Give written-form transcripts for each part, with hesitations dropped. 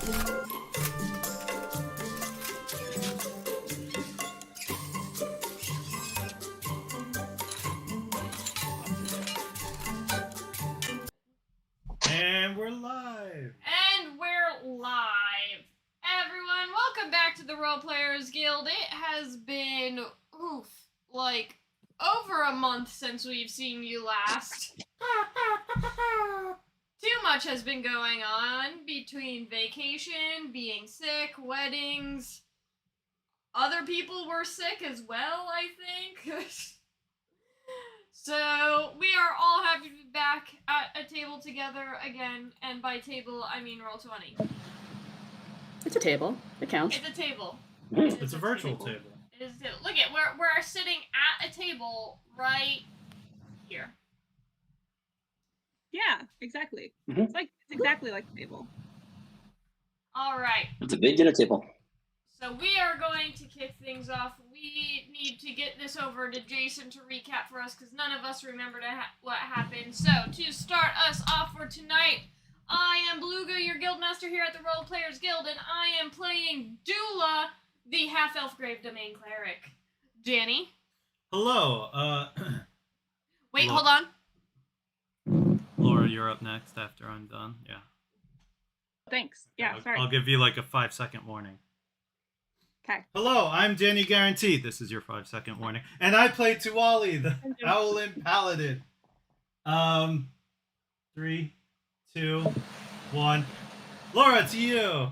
And we're live! And we're live! Everyone, welcome back to the Role Players Guild. It has been, like, over a month since we've seen you last. Too much has been going on between vacation, being sick, weddings. Other people were sick as well, I think. So, we are all happy to be back at a table together again, and by table, I mean Roll20. It's a table. It counts. It's a table. It's a virtual table. It is a table. Look at, we're sitting at a table right here. Yeah, exactly. Mm-hmm. It's exactly like a table. Alright. It's a big dinner table. So we are going to kick things off. We need to get this over to Jason to recap for us because none of us remembered what happened. So to start us off for tonight, I am Beluga, your guildmaster here at the Role Players Guild, and I am playing Dula, the half-elf grave domain cleric. Danny? Hello, Wait, hold on. Laura, you're up next after I'm done. Yeah. Thanks. Yeah, sorry. I'll give you like a 5-second warning. Okay. Hello, I'm Danny Guarantee. This is your 5-second warning. And I play Tuwali, the Howlin' Paladin. 3, 2, 1. Laura, to you.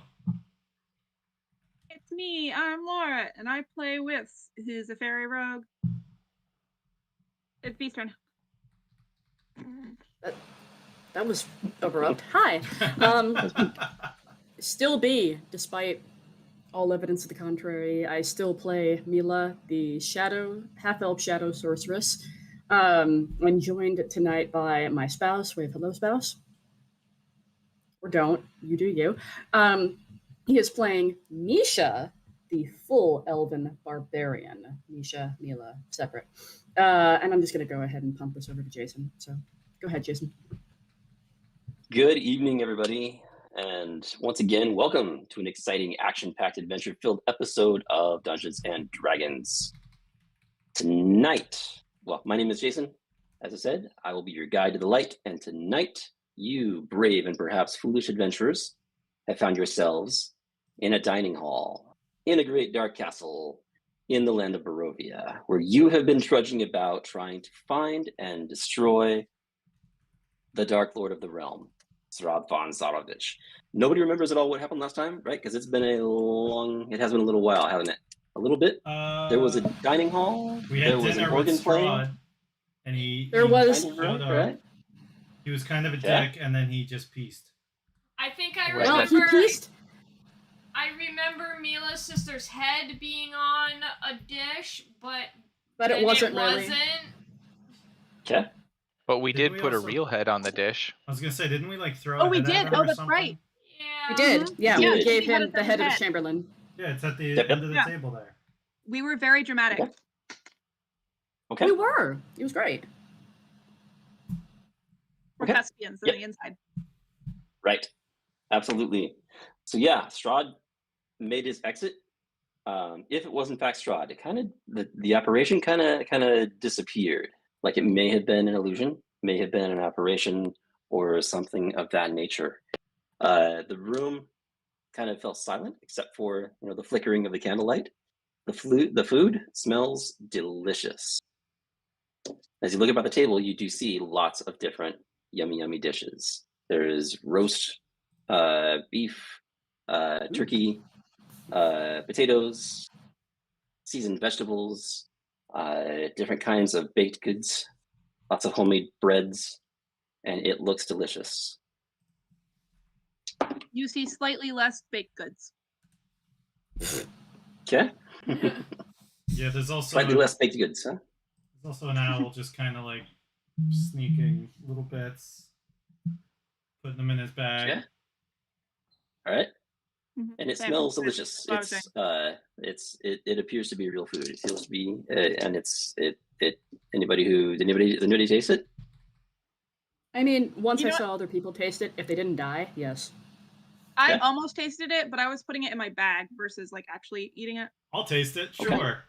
It's me. I'm Laura, and I play Whiffs, who's a fairy rogue. It's Beast turn. That was abrupt. Hi. Still B, despite all evidence to the contrary. I still play Mila, the half-elf shadow sorceress. I'm joined tonight by my spouse. Wave hello, spouse. Or don't. You do you. He is playing Misha, the full elven barbarian. Misha, Mila, separate. And I'm just going to go ahead and pump this over to Jason. So go ahead, Jason. Good evening, everybody. And once again, welcome to an exciting action-packed adventure-filled episode of Dungeons and Dragons. Tonight, well, my name is Jason. As I said, I will be your guide to the light. And tonight, you brave and perhaps foolish adventurers have found yourselves in a dining hall, in a great dark castle, in the land of Barovia, where you have been trudging about trying to find and destroy the Dark Lord of the Realm, Strahd von Zarovich. Nobody remembers at all what happened last time, right? Because it has been a little while, hasn't it? A little bit? There was a dining hall. We had there was dinner an organ with playing. Strahd, and he Kind of, right? He was kind of a dick, and then he just pieced. I think I Right. remember... Well, he pieced. I remember Mila's sister's head being on a dish, but But it wasn't really. wasn't. Okay. But we Didn't did we put also- a real head on the dish. I was gonna say, didn't we like throw? Oh, a we head at did. him Oh, or that's something? right. Yeah. We did. Yeah, Yeah, we gave he had him a the head of head. Chamberlain. Yeah, it's at the Yep. end of the Yeah. table there. We were very dramatic. Okay. Okay. We were. It was great. We're Okay. thespians on Yep. the inside. Right. Absolutely. So yeah, Strahd made his exit. If it was in fact Strahd, it kind of the apparition kind of disappeared. Like it may have been an illusion, may have been an apparition, or something of that nature. The room kind of fell silent, except for the flickering of the candlelight. The food smells delicious. As you look about the table, you do see lots of different yummy dishes. There's roast beef, turkey, potatoes, seasoned vegetables, different kinds of baked goods, lots of homemade breads, and it looks delicious. You see slightly less baked goods. Okay. Yeah, there's also Slightly less baked goods, huh? There's also an owl just kind of like sneaking little bits, putting them in his bag. Yeah. All right. Mhm. And it Same. smells That's delicious. what I was It appears to be real food. It feels to be, and anybody taste it? I mean, once You I know saw other people taste it, if they didn't die, yes. I Okay. almost tasted it, but I was putting it in my bag versus like actually eating it. I'll taste it. Okay. Sure.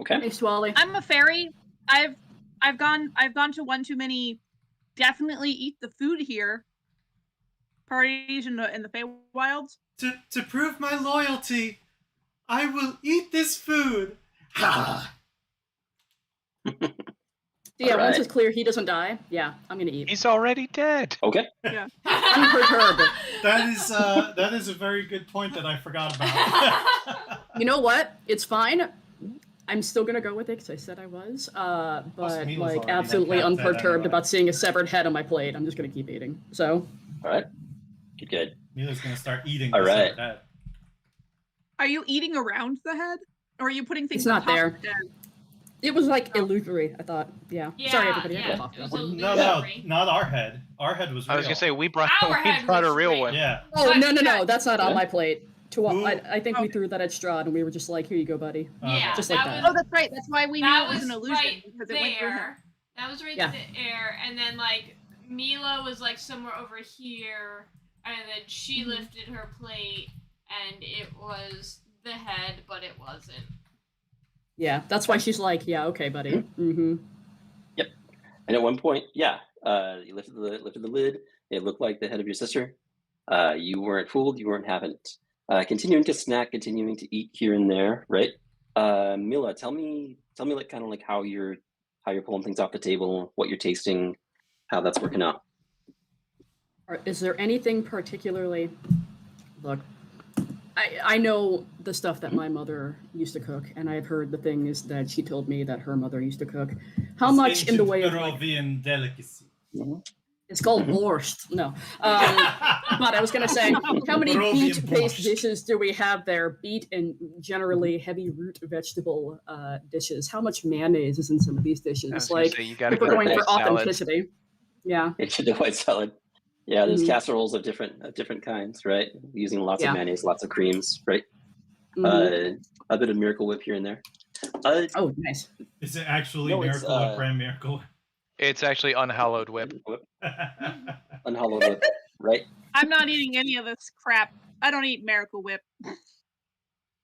Okay. Hey, Swally. I'm a fairy. I've gone to one too many. Definitely eat the food here. Parties in the Feywilds. To prove my loyalty, I will eat this food. Ha! Yeah, once Alright. it's clear he doesn't die, yeah, I'm gonna eat. He's already dead. Okay. Unperturbed. That is a very good point that I forgot about. You know what? It's fine. I'm still gonna go with it because I said I was. But Mila's like already absolutely been kept dead unperturbed anyway. about seeing a severed head on my plate. I'm just gonna keep eating. So All right. Good. Mila's gonna start eating All this right. severed head. Are you eating around the head, or are you putting things It's not on top there. of the head? it was like illusory. I thought. Yeah. Sorry, everybody. I Yeah, got off it was that one. No, illusory. not our head. Our head was real. I was gonna say we brought Our we head brought a was real real. one. Yeah. Oh But- no! That's not on Yeah. my plate. Who- I think we Okay. threw that at Strahd, and we were just like, "Here you go, buddy." Yeah, Just like that that. Oh, that's right. That's why we knew That it was was an illusion right because it went through him. there. That was right Yeah. there, and then like Mila was like somewhere over here, and then she Mm-hmm. lifted her plate, and it was the head, but it wasn't. Yeah, that's why she's like, "Yeah, okay, buddy." Mm-hmm. And at one point, yeah, you lifted the lid. It looked like the head of your sister. You weren't fooled. You weren't having it. Continuing to snack, continuing to eat here and there, right? Mila, tell me, like kind of like how you're pulling things off the table, what you're tasting, how that's working out. Is there anything particularly? Look, I know the stuff that my mother used to cook, and I've heard the things that she told me that her mother used to cook. How It's much in the ancient way of like, Peruvian delicacy. it's called borscht? No, but I was gonna say, how many Peruvian beet-based borscht. dishes do we have there? Beet and generally heavy root vegetable dishes. How much mayonnaise is in some of these I was dishes? gonna Like, say you gotta if we're go to going for white salad. authenticity, yeah. Into the white salad. Yeah, there's Mhm. casseroles of different kinds, right? Using lots Yeah. of mayonnaise, lots of creams, right? Mhm. A bit of Miracle Whip here and there. Oh, nice. Is it actually No, it's, Miracle Whip brand Miracle It's actually unhallowed whip. Whip? Unhallowed Whip, right? I'm not eating any of this crap. I don't eat Miracle Whip.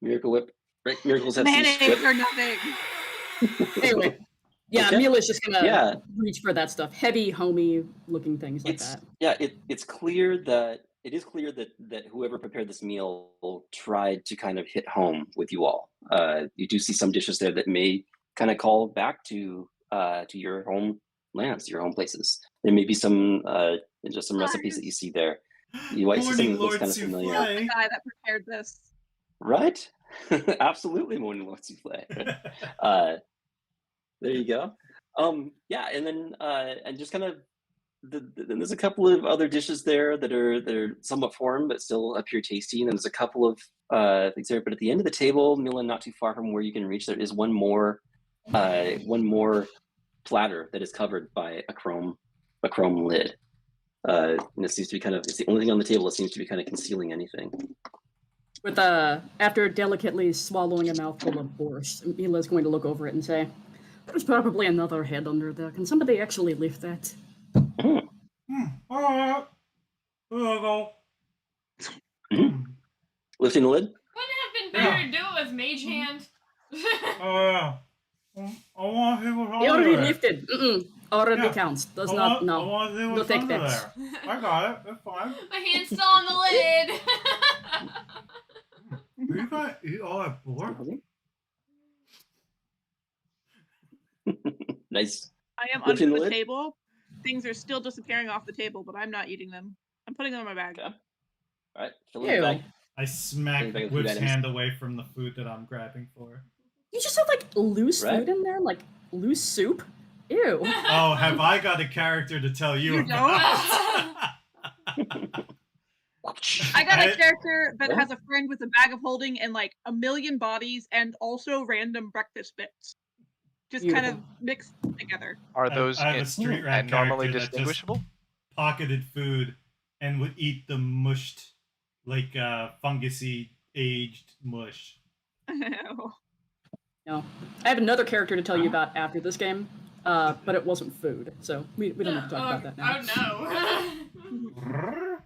Miracle Whip, right? Miracles have some Mayonnaise script. or nothing. Anyway, yeah, Okay. Mila's just gonna Yeah. reach for that stuff. Heavy, homey looking things like It's that. yeah, it's clear that whoever prepared this meal tried to kind of hit home with you all. You do see some dishes there that may kind of call back to your home lands, your home places. There may be some just some recipes that you see there. You might see something Morning, that looks Lord kind of familiar. The Souffle. guy that prepared this. Right? Absolutely, Morning Lord Souffle. Right? There you go. Yeah, and then and just kind of then there's a couple of other dishes there that are somewhat foreign but still appear tasty. And there's a couple of things there, but at the end of the table, Milan, not too far from where you can reach, there is one more platter that is covered by a chrome lid. And it seems to be it's the only thing on the table that seems to be kind of concealing anything. With after delicately swallowing a mouthful of borscht, Mila's going to look over it and say, "There's probably another head under there. Can somebody actually lift that?" Alright. There you go. Lifting the lid? Wouldn't it have been better to do it with Mage Hand? Oh yeah. I want to see what's He already under there. lifted. Already Yeah. counts. Does I not. No. want to see No what's thick under bits. there. I got it. That's fine. My hand's still on the lid. Are you gonna eat all that pork? Nice. I am Lifting under the the lid? table. Things are still disappearing off the table, but I'm not eating them. I'm putting them in my bag. Okay. All right. Fill in the Ew. bag. I smack Bring back the food Whip's items. hand away from the food that I'm grabbing for. You just have like loose Right? food in there, like loose soup. Ew. Oh, have I got a character to tell you You about? I got a I- character that What? has a friend with a bag of holding and like a million bodies and also random breakfast bits. Just kind of Beautiful. mixed together. Are I- those I have a in- street rat and normally character that just- distinguishable? Pocketed food and would eat the mushed, like fungusy aged mush. No. I have another character to tell you about after this game, but it wasn't food, so we don't have to talk about that now. Oh no.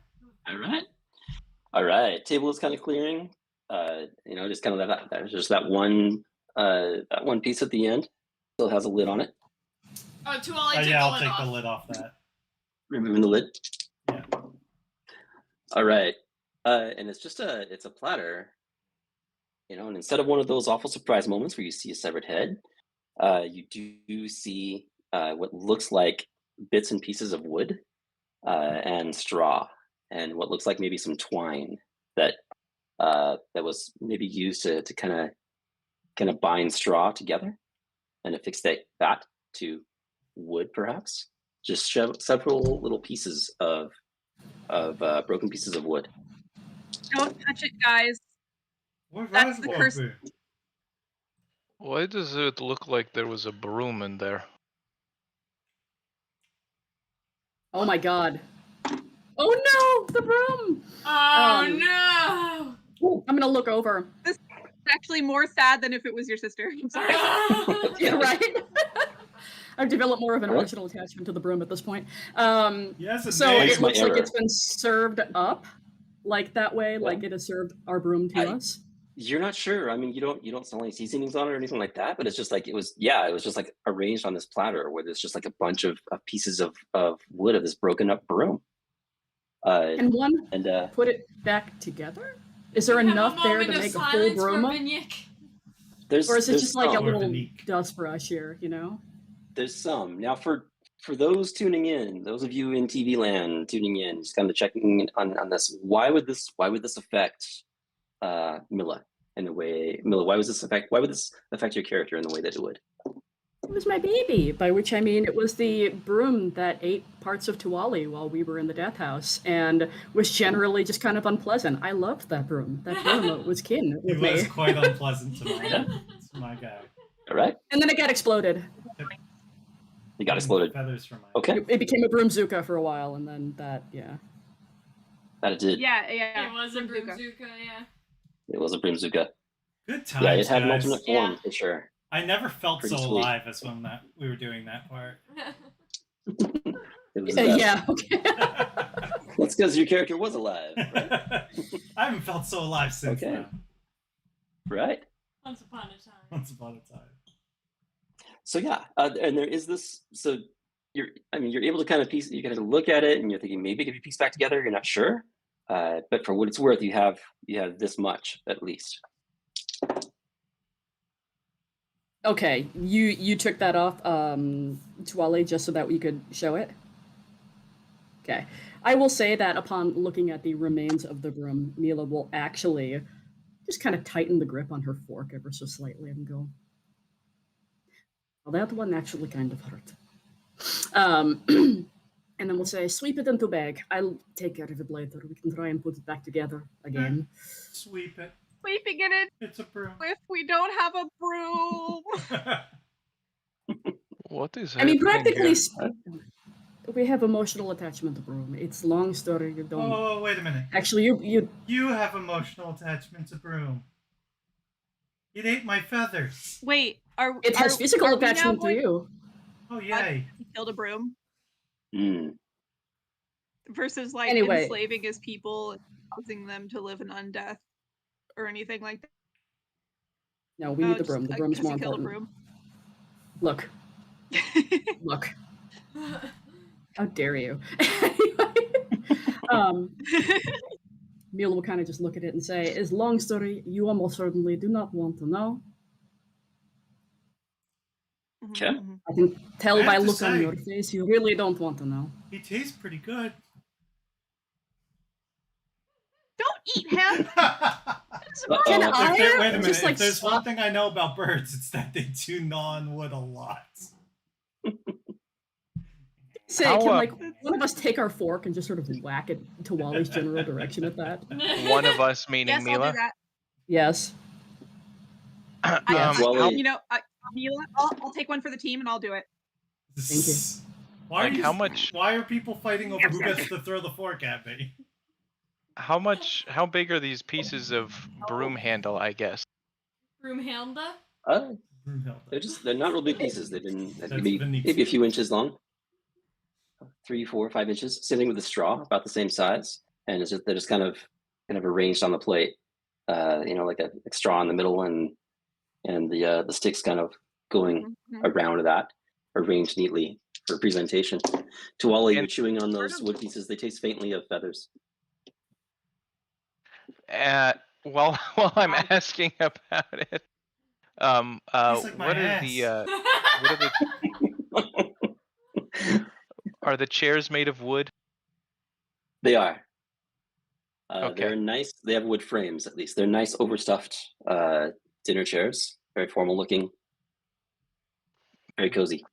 All right. All right, table is kind of clearing. Just kind of that. There's just that one piece at the end. Still has a lid on it. Oh, Tuali took Yeah, the I'll lid take off. the lid off that. Removing the lid. Yeah. All right, and it's a platter. And instead of one of those awful surprise moments where you see a severed head, you do see what looks like bits and pieces of wood and straw, and what looks like maybe some twine that was maybe used to kind of bind straw together and affix that to wood, perhaps. Just several little pieces of broken pieces of wood. Don't touch it, guys. What That's the curse. Why does it look like there was a broom in there? Oh my god. Oh no, the broom! Oh no! I'm gonna look over. It's actually more sad than if it was your sister. I'm sorry. Yeah, right? I've developed more of an emotional attachment to the broom at this point. Yes, So name. it looks my like error. it's been served up like that way, Yeah. like it has served our broom to us. You're not sure. I mean, you don't smell any seasonings on it or anything like that, but it's just like it was just like arranged on this platter where there's just like a bunch of pieces of wood of this broken up broom. Can one And put it back together? Is there Have a enough there moment to of make a full silence for broom? Vinyik. there's Or is it there's just like a some. little Vinique. dust brush here, you know? There's some. Now for those tuning in, those of you in TV land tuning in, just kind of checking in on this. Why would this affect Mila in the way why would this affect your character in the way that it would? It was my baby, by which I mean it was the broom that ate parts of Tuali while we were in the death house and was generally just kind of unpleasant. I loved that broom. That broom was kin He with was me. quite unpleasant to my guy. All right, And then it got exploded. you got exploded. Feathers from my. Okay, It became a broomzuka for a while, and then that, yeah. that it did. Yeah. It was a Broomzuka. Broomzuka, yeah. It was a Broomzuka. Good times, Yeah, it had an guys. alternate form Yeah. for sure. I never felt Pretty so sweet. alive as when we were doing that part. It was the best. Yeah, okay. That's because your character was alive, right? I haven't felt so alive since Okay. then. Right. Once upon a time. Once upon a time. So yeah, and there is this. So you're able to kind of you kind of look at it, and you're thinking maybe it could be pieced back together. You're not sure, but for what it's worth, you have this much at least. Okay, you took that off, Tuali, just so that we could show it? Okay. I will say that upon looking at the remains of the broom, Mila will actually just kind of tighten the grip on her fork ever so slightly and go, well, that one actually kind of hurt. And then we'll say, sweep it into bag. I'll take care of it later. We can try and put it back together again. Sweep it. Sweeping it It's a broom. if we don't have a broom. What is I mean, happening practically, here? we have emotional attachment to broom. It's long story. You don't. Oh, wait a minute. Actually, you. You have emotional attachment to broom. It ate my feathers. Wait, It has physical are we now attachment to going you. Oh, yay. to kill a broom Mm. versus like Anyway. enslaving his people and causing them to live in undeath or anything like that? No, we need the broom. The broom is more important. Look, look. How dare you? Anyway, Mila will kind of just look at it and say, "It's a long story. You almost certainly do not want to know. Okay. I can tell I have by to look on say- your face, you really don't want to know." He tastes pretty good. Don't eat him. Can Uh-oh. I? Wait a minute. Just, like, if there's swap- one thing I know about birds, it's that they do gnaw on wood a lot. Say, How, can uh, like one of us take our fork and just sort of whack it to Wally's general direction at that? One of us, meaning Yes, I'll Mila. do that. Yes. I, Wally- you know, Mila, I'll take one for the team and I'll do it. Thank you. Why Like, are you, how much- Why are people fighting over who gets to throw the fork at me? How big are these pieces of broom handle, I guess? Broomhilda? They're not real big pieces. They've been maybe Vinique. a few inches long, 3, 4, 5 inches. Same thing with the straw, about the same size, and they're just kind of kind of arranged on the plate. Like a straw in the middle, and the sticks kind of going around that, arranged neatly for presentation. To all of you And- chewing on those wood pieces, they taste faintly of feathers. While I'm asking about it, Tastes like my what are the are the chairs made of wood? They are. Okay. They're nice. They have wood frames, at least. They're nice, overstuffed dinner chairs. Very formal looking. Very cozy.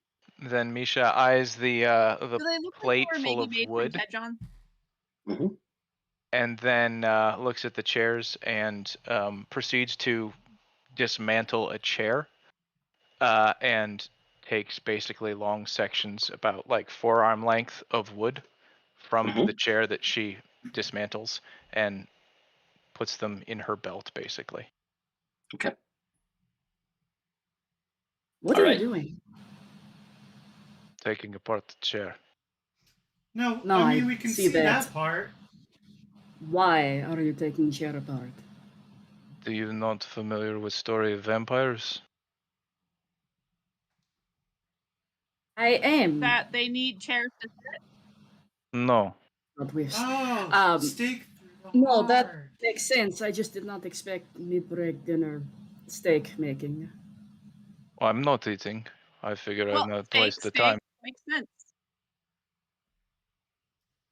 Then Misha eyes the Do they look plate like they were full maybe of made from wood, Kedron? Hmm. and then looks at the chairs and proceeds to dismantle a chair, and takes basically long sections, about like forearm length, of wood from Mhm. the chair that she dismantles and puts them in her belt, basically. Okay. What All are you right. doing? Taking apart the chair. No, No, I mean I we can see see that. that part. Why are you taking chair apart? Do you not familiar with story of vampires? I am. That they need chairs to No. Not with. Oh, steak through the No, that heart. makes sense. I just did not expect mid-break dinner steak making. I'm not eating. I figure well, I'm not steak, waste the steak time. makes sense.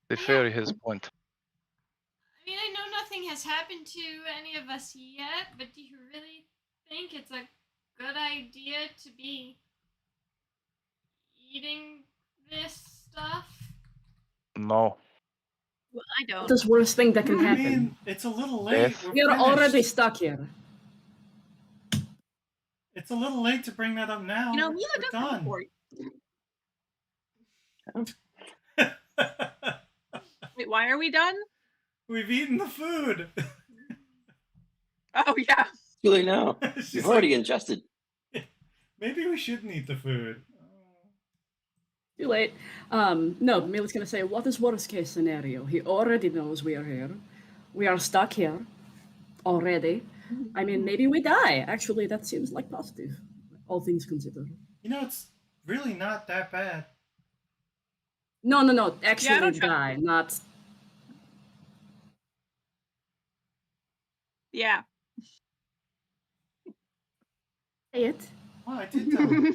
The Yeah. fairy has point. I mean, I know nothing has happened to any of us yet, but do you really think it's a good idea to be eating this stuff? No. Well, I don't. What's the worst thing that can I happen? mean, it's a little late. Death. We're We are finished. already stuck here. It's a little late to bring that up now. You know, We're Mila does come done. for you. Wait, why are we done? We've eaten the food. Oh yeah. Too late now. She's You've already like, ingested. maybe we shouldn't eat the food. Too late. No, Mila's gonna say, what is worst case scenario? He already knows we are here. We are stuck here. Already. I mean, maybe we die. Actually, that seems like positive. All things considered. You know, it's really not that bad. No. Actually don't trust die, not... Yeah. Say it. Oh, I did tell him.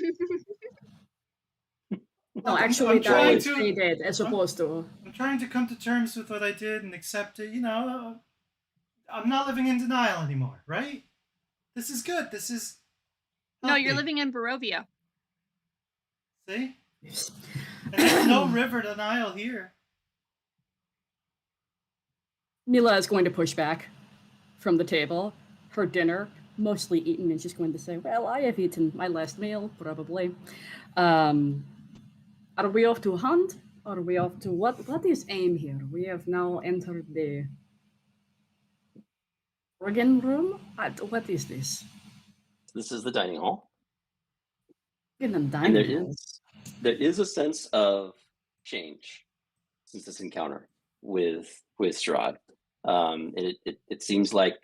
No, Look, actually I'm die trying and to. stay dead, as opposed to... I'm trying to come to terms with what I did and accept it. You know, I'm not living in denial anymore, right? This is good. This is. No, you're healthy. living in Barovia. See? And there's no river denial here. Mila is going to push back from the table. Her dinner, mostly eaten, and she's going to say, well, I have eaten my last meal, probably. Are we off to hunt? Or are we off to... What is aim here? We have now entered the... organ room? What is this? This is the dining hall. In a And dining hall. there is a sense of change since this encounter with Strahd. It seems like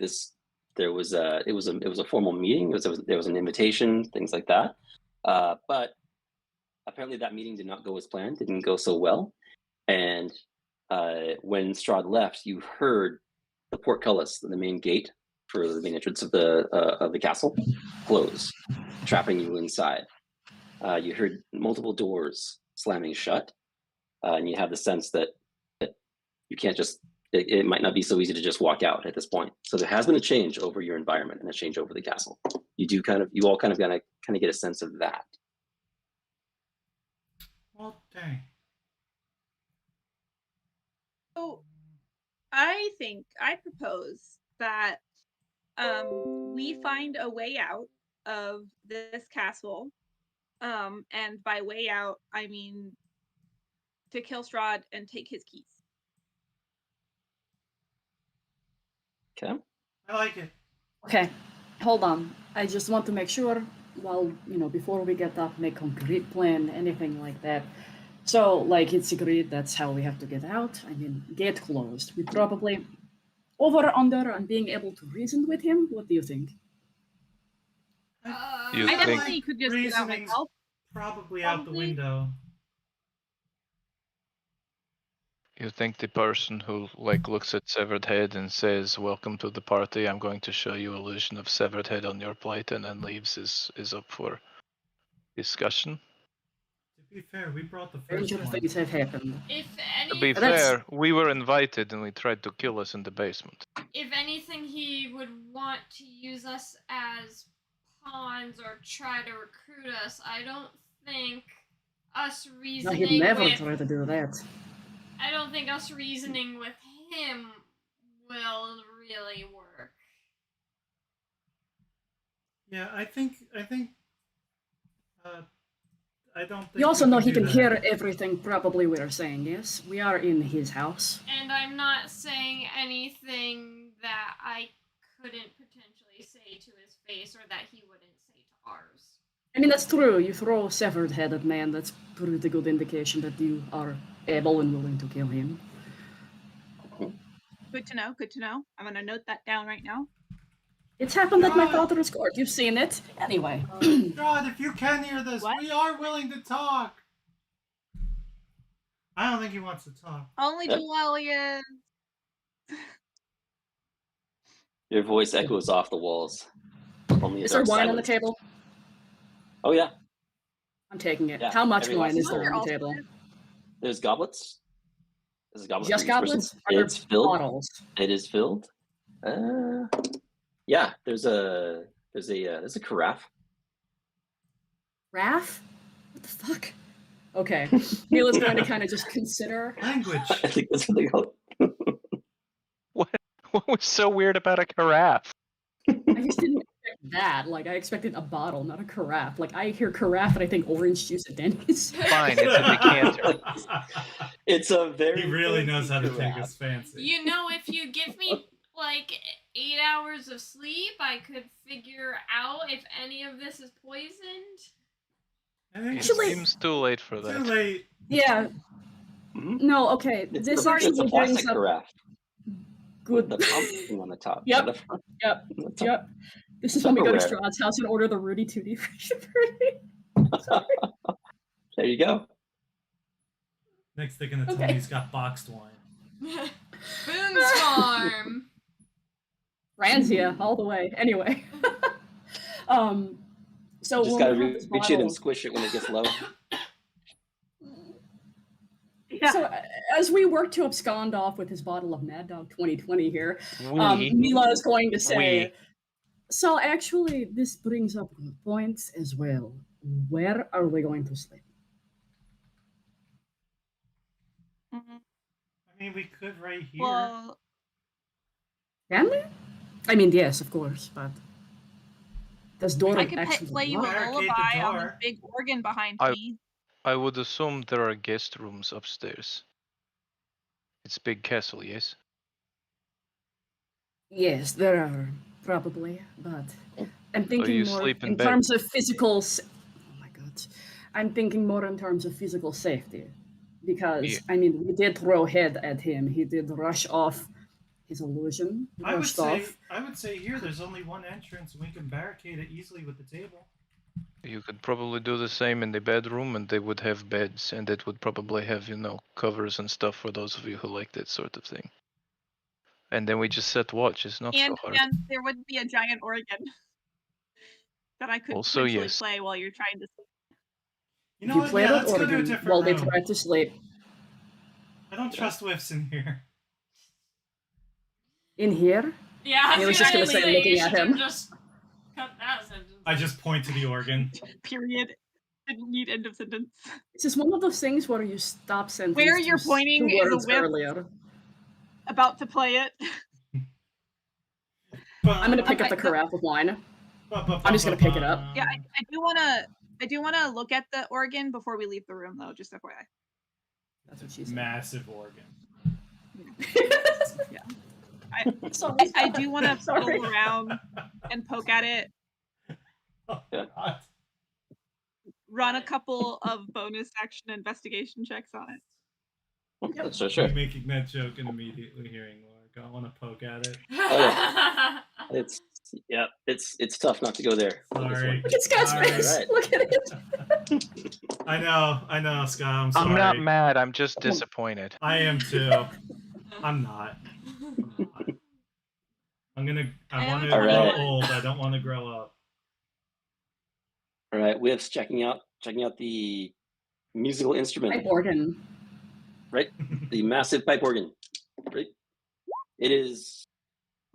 there was a formal meeting. There was an invitation, things like that. But apparently that meeting did not go as planned. It didn't go so well. And when Strahd left, you heard the portcullis, the main gate for the main entrance of the castle, close, trapping you inside. You heard multiple doors slamming shut, and you have the sense that you can't just. It might not be so easy to just walk out at this point. So there has been a change over your environment and a change over the castle. You all kind of get a sense of that. Well, dang. So I propose that we find a way out of this castle. And by way out, I mean to kill Strahd and take his keys. Okay. I like it. Okay, hold on. I just want to make sure, before we get up, make concrete plan, anything like that. So, like, it's agreed that's how we have to get out. I mean, gate closed. We probably... over under on being able to reason with him? What do you think? You I think- definitely could just get out reasoning's myself. probably out the Probably. window. You think the person who looks at severed head and says, "Welcome to the party. I'm going to show you illusion of severed head on your plate," and then leaves is up for discussion? To be fair, we brought the first Stranger one. things have happened. If To be That's- fair, we were invited and he tried to kill us in the basement. if anything, he would want to use us as pawns or try to recruit us. I don't think us No, reasoning he'd never with try to do that. I don't think us reasoning with him will really work. Yeah, I think. I don't think. You also we know he do can that. hear everything probably we're saying, yes? We are in his house. And I'm not saying anything that I couldn't potentially say to his face or that he wouldn't say to ours. I mean, that's true. You throw a severed head at man, that's pretty good indication that you are able and willing to kill him. Good to know. Good to know. I'm gonna note that down right now. It's happened at my God. father's court. You've seen it. Anyway. God, if you can hear this, What? we are willing to talk. I don't think he wants to talk. Only Julian. Your voice echoes off the walls. Only Is there dark wine on the silence. table? Oh yeah, I'm taking it. Yeah, How much every wine last is there You're on the also table? there's goblets. There's a goblet Just for each person. goblets? Are there It's filled. bottles? It is filled. Yeah. There's a carafe. Raff? What the fuck? Okay. Mila's going to kind of just consider. Language. I think that's what they call it. What was so weird about a carafe? I just didn't expect that. Like, I expected a bottle, not a carafe. Like, I hear carafe and I think orange juice at Denny's. Fine, it's a decanter. It's a very. He really knows how to fancy take carafe. us fancy. You know, if you give me like 8 hours of sleep, I could figure out if any of this is poisoned. I think It Actually- seems too late for it's that. too late. Yeah. Mhm. No, okay. It's This the, actually it's a brings plastic up carafe with good. the pump thing on the top. Yep. On the front. Yep. On the top. Yep. This is when we go to Tupperware. Strahd's house and order the Rudy Tooty version. There you go. Next thing in the Okay. Tony's got boxed wine. Boone's Farm. Ranzia, all the way. Anyway. So Just when gotta we have this reach it and bottle- squish it when it gets low. Yeah. So as we work to abscond off with his bottle of Mad Dog 2020 here, We Mila is going to say, We. so actually this brings up good points as well. Where are we going to sleep? Mhm. I mean, we could right here. Well, Can we? I mean, yes, of course, but does Dora I could actually play you a work? Barricade the lullaby on the door. big organ behind I- me. I would assume there are guest rooms upstairs. It's big castle, yes? Yes, there are probably, but I'm thinking you more sleep in in bed? terms of physical. Oh my god, I'm thinking more in terms of physical safety, because Yeah. I mean, we did throw head at him. He did rush off his illusion. He I would rushed say. off. I would say here. There's only one entrance, and we can barricade it easily with the table. You could probably do the same in the bedroom, and they would have beds, and it would probably have, covers and stuff for those of you who like that sort of thing. And then we just set watch. It's not And so hard. and there would be a giant organ that I could Also, potentially yes. play while you're trying to sleep. You know You what? play Yeah, that let's go to a organ different while they room. try to sleep. I don't trust whiffs in here. In here, Yeah, I was just gonna say, looking you at should have him. just cut that sentence. I just point to the organ. Period. Didn't need end of sentence. it's just one of those things where you stop sentence. Where you're to pointing two is a words whip. earlier. About to play it. I'm gonna pick up the carafe of wine. I'm just gonna pick it up. Yeah, I do wanna look at the organ before we leave the room though, just FYI. That's what she said. Massive organ. Sorry. I do wanna Sorry. fiddle around and poke at it, Oh, Yeah. God. run a couple of bonus action investigation checks on it. Sure. I'm making that joke and immediately hearing Lord. I want to poke at it. It's tough not to go there. with this Sorry. one. Look at Scott's Alright. face. Alright. Look at it. I know, Scott. I'm sorry. I'm not mad. I'm just disappointed. I am too. I'm not. I want to Alright. grow old. I don't want to grow up. All right, Whiff's checking out the musical instrument, Pipe organ. right? The massive pipe organ, right? It is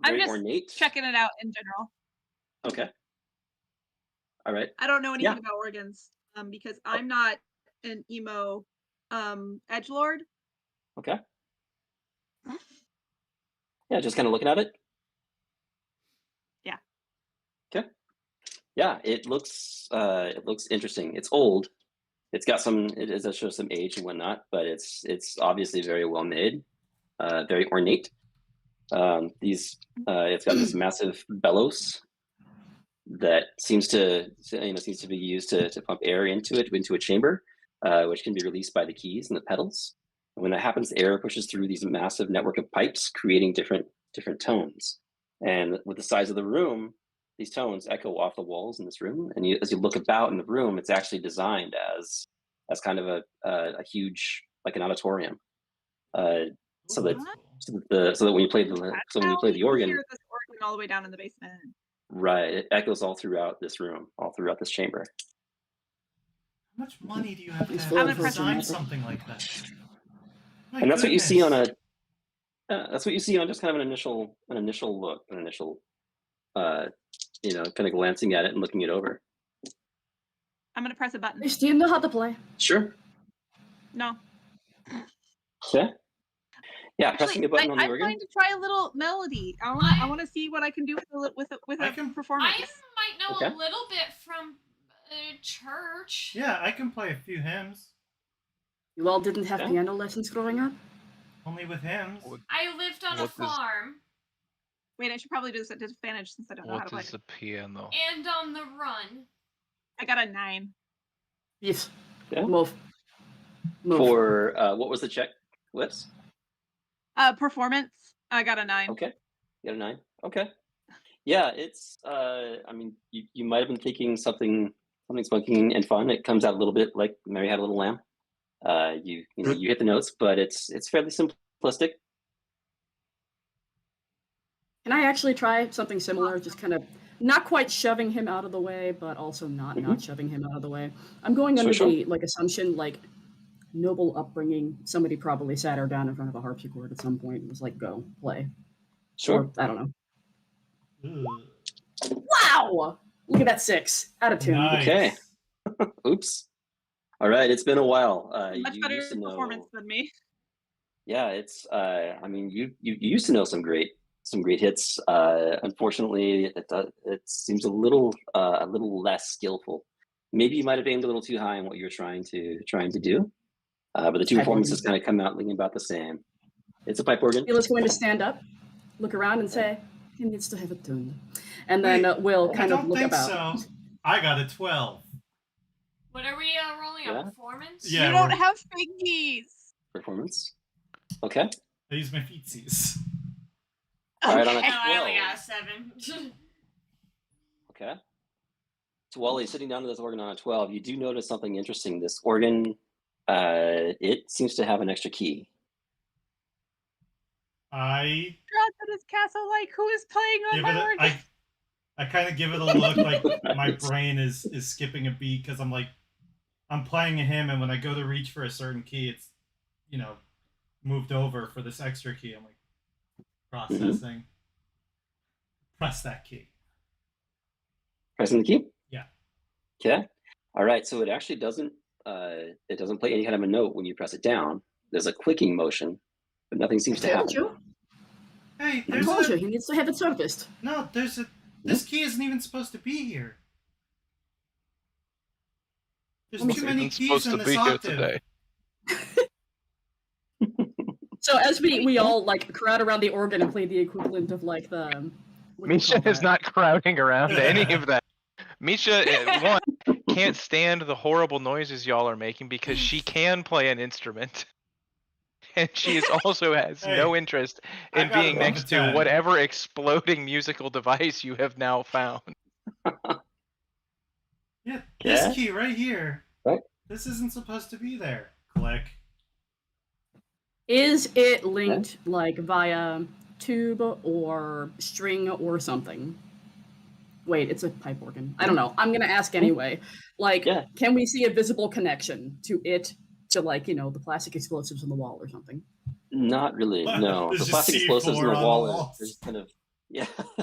I'm very just ornate. checking it out in general. Okay. All right. I don't know anything Yeah. about organs, because I'm not an emo edgelord. Okay. Yeah, just kind of looking at it. Yeah. Okay. Yeah, it looks interesting. It's old. It does show some age and whatnot, but it's obviously very well made, very ornate. It's got this massive bellows that seems to be used to pump air into a chamber, which can be released by the keys and the pedals. And when that happens, the air pushes through these massive network of pipes, creating different tones. And with the size of the room, these tones echo off the walls in this room. And as you look about in the room, it's actually designed as kind of a huge, like an auditorium. So that when you play the organ, Hear this organ all the way down in the basement. right, it echoes all throughout this room, all throughout this chamber. How much money do you have to It's have full to of design personality. something like that? My And that's what you see on goodness. that's what you see on just kind of an initial look, kind of glancing at it and looking it over. I'm gonna press a button. Chris, do you know how to play? Sure. No. Yeah. Yeah, Actually, pressing a button on the I'm organ. going to try a little melody. I want to see what I can do with I a can- performance. I might know Okay. a little bit from church. Yeah, I can play a few hymns. You all didn't have Yeah. piano lessons growing up? Only with hymns. I lived on a What does- farm Wait, I should probably do this at disadvantage since I don't know how What to play. is the piano? and on the run. I got a 9. Yes. Yeah. Move. For what was the check? Whips? Performance. I got a 9. Okay. You got a 9. Okay. Yeah, it's I mean, you might have been thinking something spunky and fun. It comes out a little bit like Mary Had a Little Lamb. You hit the notes, but it's fairly simplistic. Can I actually try something similar? Just kind of not quite shoving him out of the way, but also not shoving him out of the way. I'm going under Sure. the assumption noble upbringing. Somebody probably sat her down in front of a harpsichord at some point and was like, "Go play." Sure. Or, I don't know. Ugh. Wow! Look at that 6 out of 10. Nice. Okay. Oops. All right, it's been a while. Much You better used to know. performance than me. Yeah, it's I mean, you used to know some great hits. Unfortunately, it seems a little less skillful. Maybe you might have aimed a little too high in what you were trying to do. But the two Pipe performances organ. kind of come out looking about the same. It's a pipe organ. Mila's going to stand up, look around, and say, "He needs to have it tuned," and then we'll I kind of don't look think about. so. I got a 12. What are we rolling? Yeah. A performance? Yeah, You don't we're- have figgies. Performance. Okay. I use my feetsies. All right, on a No, I only 12. got a 7. Okay. So while he's sitting down to this organ on a 12, you do notice something interesting. This organ, it seems to have an extra key. I Drop to this castle, like who is playing on give my it. organ? I kind of give it a look like my brain is skipping a beat because I'm playing a hymn, and when I go to reach for a certain key, it's moved over for this extra key. I'm like processing. Press that key. Pressing the key? Yeah. Okay. All right. So it actually doesn't play any kind of a note when you press it down. There's a clicking motion, but nothing seems to I happen. told you. Hey, I there's told you. a He needs to have it serviced. no. There's a this key isn't even supposed to be here. There's Let me too see. many Isn't keys supposed in to this be here octave. today. So as we all crowd around the organ and play the equivalent of the what do you Misha call is that? not crowding around any of that. Misha, one, can't stand the horrible noises y'all are making because she can play an instrument. and she also has Hey, no interest I in got being above a next to 10. whatever exploding musical device you have now found. Yeah, this Okay. key right here. Right. This isn't supposed to be there. Click. Is it linked like via tube or string or something? Wait, it's a pipe organ. I don't know. I'm gonna ask anyway. Like, Yeah. can we see a visible connection to it to like, you know, the plastic explosives on the wall or something? Not really. No, There's the just plastic explosives in C4 the on wall the are walls. just kind of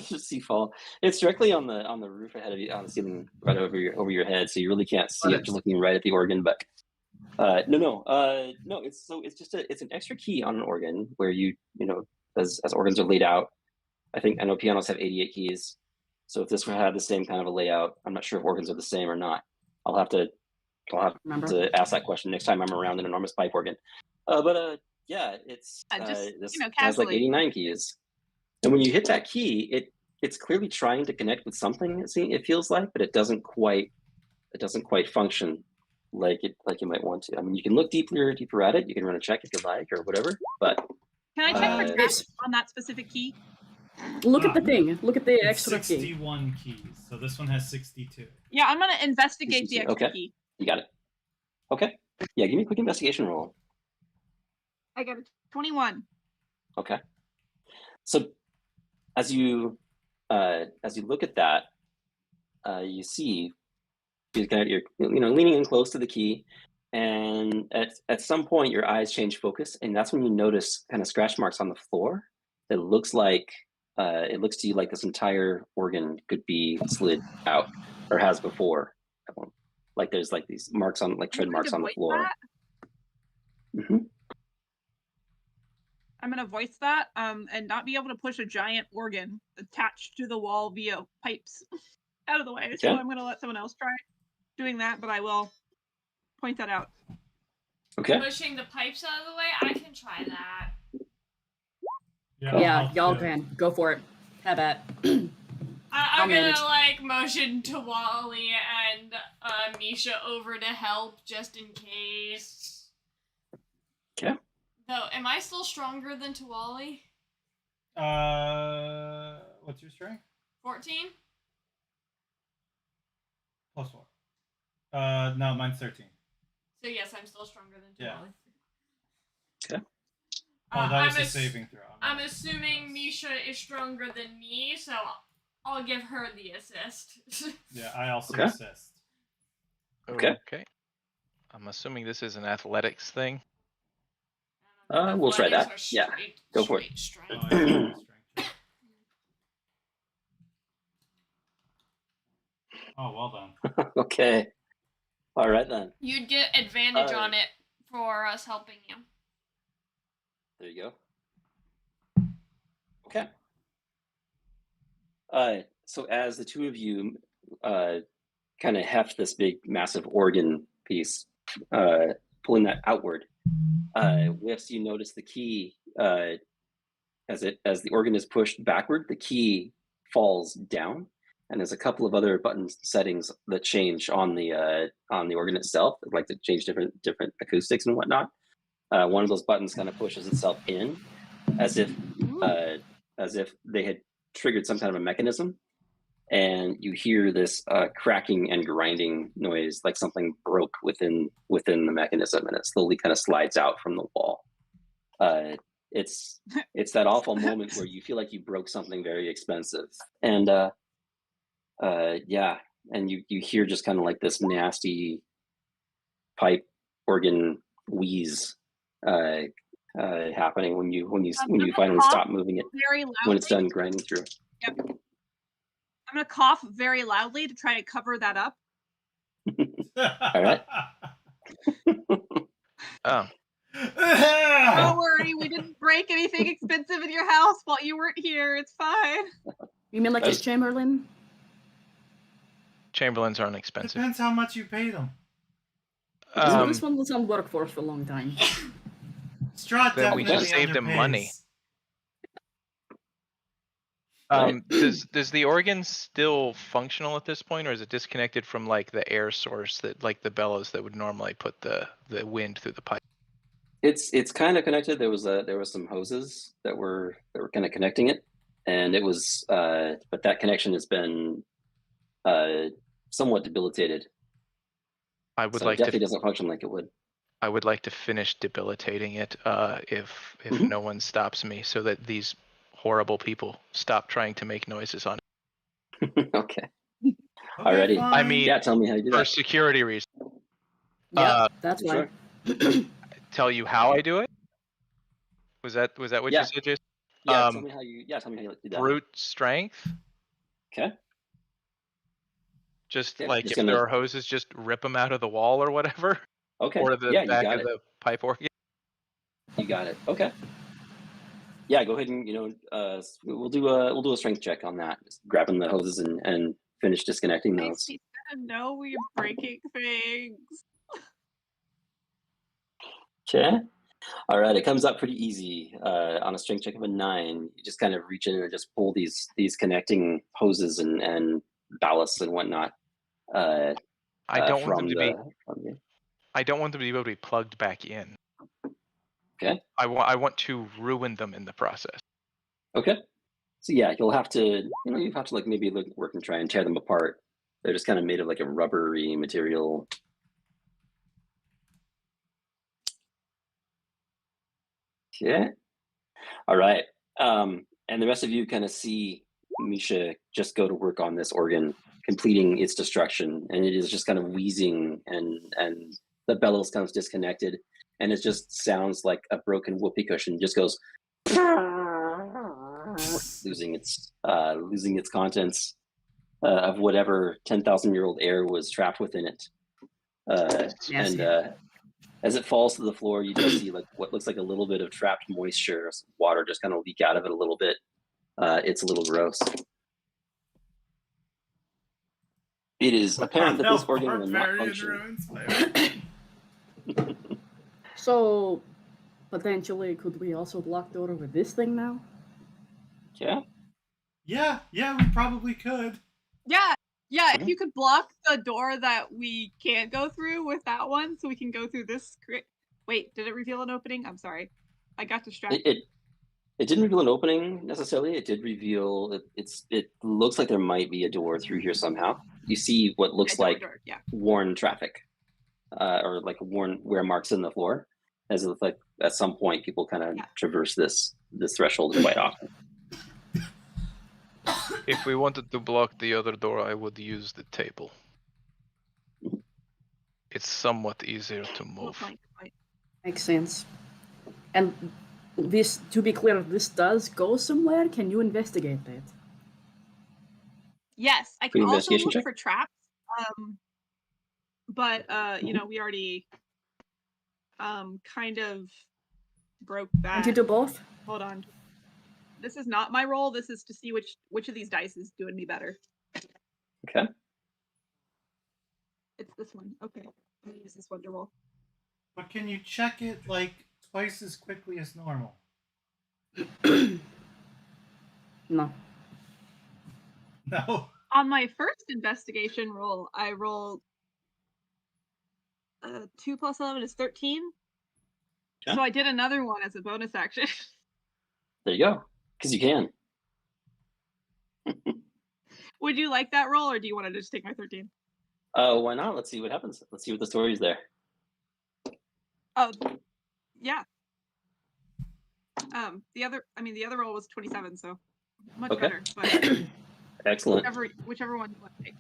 just C-fall. It's directly on the roof ahead of you, on the ceiling right over your head, so you really can't see it. You're looking right at the organ, but no. It's an extra key on an organ where you know as organs are laid out. I know pianos have 88 keys, so if this had the same kind of a layout, I'm not sure if organs are the same or not. I'll have to ask that question next time I'm around an enormous pipe organ. Yeah, it's this has like casually. 89 keys, and when you hit that key, it's clearly trying to connect with something. It feels like, but it doesn't quite function like you might want to. I mean, you can look deeper at it. You can run a check if you like or whatever. But Can I check for Uh, traps on that specific key? Look at the thing. Look at the It's extra key. 61 keys, so this one has 62. Yeah, I'm gonna investigate the extra Okay. key. you got it. Okay. Yeah, give me a quick investigation roll. I got a 21. Okay. So as you look at that, you see you're leaning in close to the key, and at some point your eyes change focus, and that's when you notice kind of scratch marks on the floor. It looks to you like this entire organ could be slid out or has before. Like there's like these marks on like tread I'm going marks to on the voice floor. that. hmm I'm gonna voice that and not be able to push a giant organ attached to the wall via pipes out of the way. So Okay. I'm gonna let someone else try doing that, but I will point that out. Okay. Pushing the pipes out of the way, I can try that. Yeah, I'll y'all do it. can. Go for it. Have at. I'm I'll gonna manage. like motion to Wally and Misha over to help just in case. Okay. Though, am I still stronger than Tawali? What's your strength? 14? Plus 4. No, mine's 13. So yes, I'm still stronger than Yeah. Tawali. Okay. Oh, that was I'm a saving throw. I'm assuming Misha is stronger than me, so I'll give her the assist. Yeah, I also Okay. assist. Okay. I'm assuming this is an athletics thing. We'll try that. Athletics or Yeah. Go for it. strength. Oh, yeah, strength check. Oh, well done. Okay. All right then. You'd get advantage Uh, on it for us helping you. There you go. Okay. So as the two of you kind of heft this big, massive organ piece, pulling that outward, Whiffs, you notice the key as the organ is pushed backward, the key falls down, and there's a couple of other button settings that change on the organ itself, like to change different acoustics and whatnot. One of those buttons kind of pushes itself in, as if they had triggered some kind of a mechanism, and you hear this cracking and grinding noise, like something broke within the mechanism, and it slowly kind of slides out from the wall. It's that awful moment where you feel like you broke something very expensive, and and you hear just kind of like this nasty pipe organ wheeze happening when you finally stop moving it, Very loudly. when it's done grinding through. Yep. I'm gonna cough very loudly to try to cover that up. All right. Oh, Don't worry, we didn't break anything expensive in your house while you weren't here. It's fine. You mean like his Chamberlain? Chamberlains aren't expensive. Depends how much you paid them. No, this one was on workforce for a long time. Strahd Then we definitely just saved him money. underpays. Does the organ still functional at this point, or is it disconnected from like the air source that like the bellows that would normally put the wind through the pipe? It's kind of connected. There was some hoses that were kind of connecting it, and it was but that connection has been somewhat debilitated. I would So it like definitely to. doesn't function like it would. I would like to finish debilitating it if Mhm. no one stops me, so that these horrible people stop trying to make noises on it. Okay. Okay, Alrighty. fine. I mean, Yeah, tell me how you do for that. security reasons. Yeah, that's Sure. fine. Tell you how I do it. Was that what you Yeah. said, Jason? Yeah, tell me how you do that. Brute strength. Okay. Just Yeah, like just if there gonna. are hoses, just rip them out of the wall or whatever, Okay. or the Yeah, you back got of it. the pipe organ. You got it. Okay. Yeah, go ahead and we'll do a strength check on that. Just grabbing the hoses and finish disconnecting those. He's gonna know we're breaking things. Okay. All right. It comes up pretty easy on a strength check of a 9. You just kind of reach in and just pull these connecting hoses and ballasts and whatnot I don't want them from to be. the. I don't want them to be able to be plugged back in. Okay. I want to ruin them in the process. Okay. So yeah, you have to like maybe work and try and tear them apart. They're just kind of made of like a rubbery material. Okay. All right. And the rest of you kind of see Misha just go to work on this organ, completing its destruction, and it is just kind of wheezing, and the bellows comes disconnected, and it just sounds like a broken whoopee cushion. Just goes losing its contents of whatever 10,000-year-old air was trapped within it. Yes. And as it falls to the floor, you just see like what looks like a little bit of trapped moisture, some water just kind of leak out of it a little bit. It's a little gross. It is apparent that this organ will not function. So, potentially, could we also block the door with this thing now? Yeah. Yeah, we probably could. Yeah, Mhm. if you could block the door that we can't go through with that one, so we can go through this. Wait, did it reveal an opening? I'm sorry, I got distracted. It didn't reveal an opening necessarily. It did reveal it looks like there might be a door through here somehow. You see what looks like Yeah. worn traffic, or like worn wear marks in the floor, as if like at some point people kind of traverse this threshold quite often. If we wanted to block the other door, I would use the table. It's somewhat easier to move. Makes sense. And this, to be clear, this does go somewhere. Can you investigate that? Yes, I Free can also investigation look check? for traps. But we already kind of broke that. Can't you do both? Hold on. This is not my role. This is to see which of these dice is doing me better. Okay. It's this one. Okay. I'm gonna use this one to roll. But can you check it like twice as quickly as normal? No. No. On my first investigation roll, I rolled 2 plus 11 is 13. Okay. So I did another one as a bonus action. There you go. Because you can. Would you like that roll, or do you want to just take my 13? Why not? Let's see what happens. Let's see what the story is there. Oh, yeah. The other roll was 27, so much better. But Excellent. whichever one you want to take.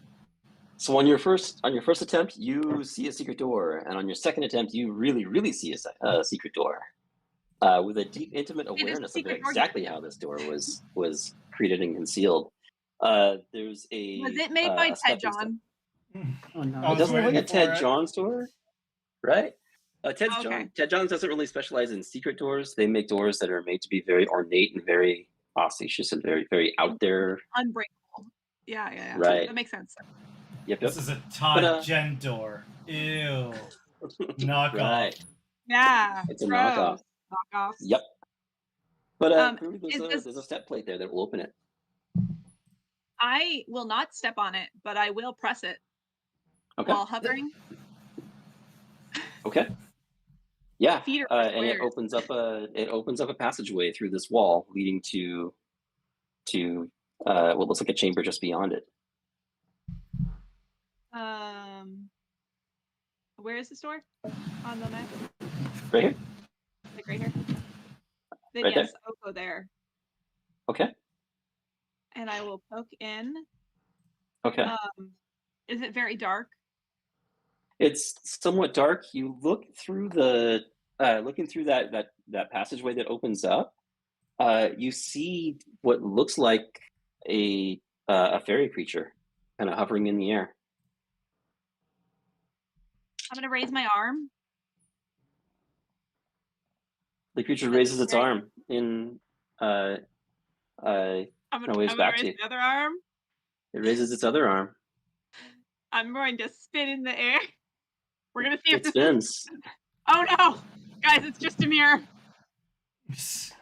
So on your first attempt, you see a secret door, and on your second attempt, you really see a secret door. With a deep, intimate awareness of exactly how this door was created and concealed. There's a. Was it made by Ted John? Oh no. I It was doesn't look like a waiting for Ted it. John store, right? Ted Okay. Johns doesn't really specialize in secret doors. They make doors that are made to be very ornate and very ostentatious and very, very out there. Unbreakable. Yeah. Right. That makes sense. Yep. This is a Todd Gen door. Ew. Knock Right. off. Yeah. It's a gross. knockoff. Knockoffs. Yep. But clearly is there's a step plate there that will open it. I will not step on it, but I will press it Okay. while hovering. Okay. Yeah, Feet are and it squares. opens up a passageway through this wall, leading to what looks like a chamber just beyond it. Where is the store on the map? Right here, Like right here. Then Right yes, I'll go there, okay, and I will poke in. okay. Is it very dark? It's somewhat dark. You look through looking through that passageway that opens up. You see what looks like a fairy creature, kind of hovering in the air. I'm gonna raise my arm. The creature That's raises its very- arm in waves I'm gonna back raise to you. the other arm. It raises its other arm. I'm going to spin in the air. We're gonna see if It this spins. Oh no! Guys, it's just a mirror.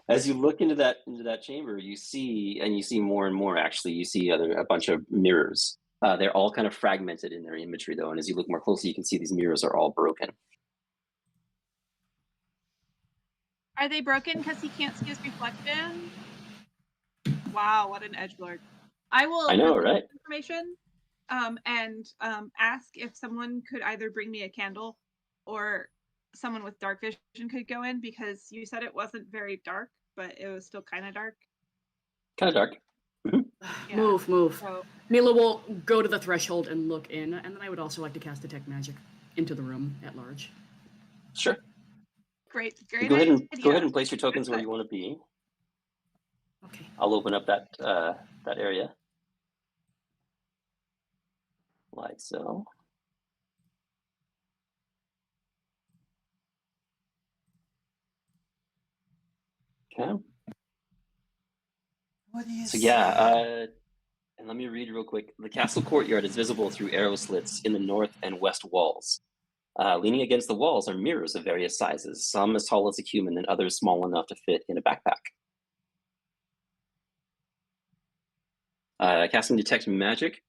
As you look into that chamber, you see more and more. Actually, you see a bunch of mirrors. They're all kind of fragmented in their imagery, though, and as you look more closely, you can see these mirrors are all broken. Are they broken because he can't see his reflection? Wow, what an edgelord. I will I know, relay right? information and ask if someone could either bring me a candle or someone with dark vision could go in, because you said it wasn't very dark, but it was still kind of dark. Kind of dark. Yeah. Move. So Mila will go to the threshold and look in, and then I would also like to cast Detect Magic into the room at large. Sure. great Go idea. ahead and place your tokens where you want to be. Okay. I'll open up that area. Like so. Okay. What do you So see? yeah, and let me read real quick. The castle courtyard is visible through arrow slits in the north and west walls. Leaning against the walls are mirrors of various sizes, some as tall as a human and others small enough to fit in a backpack. Casting Detect Magic.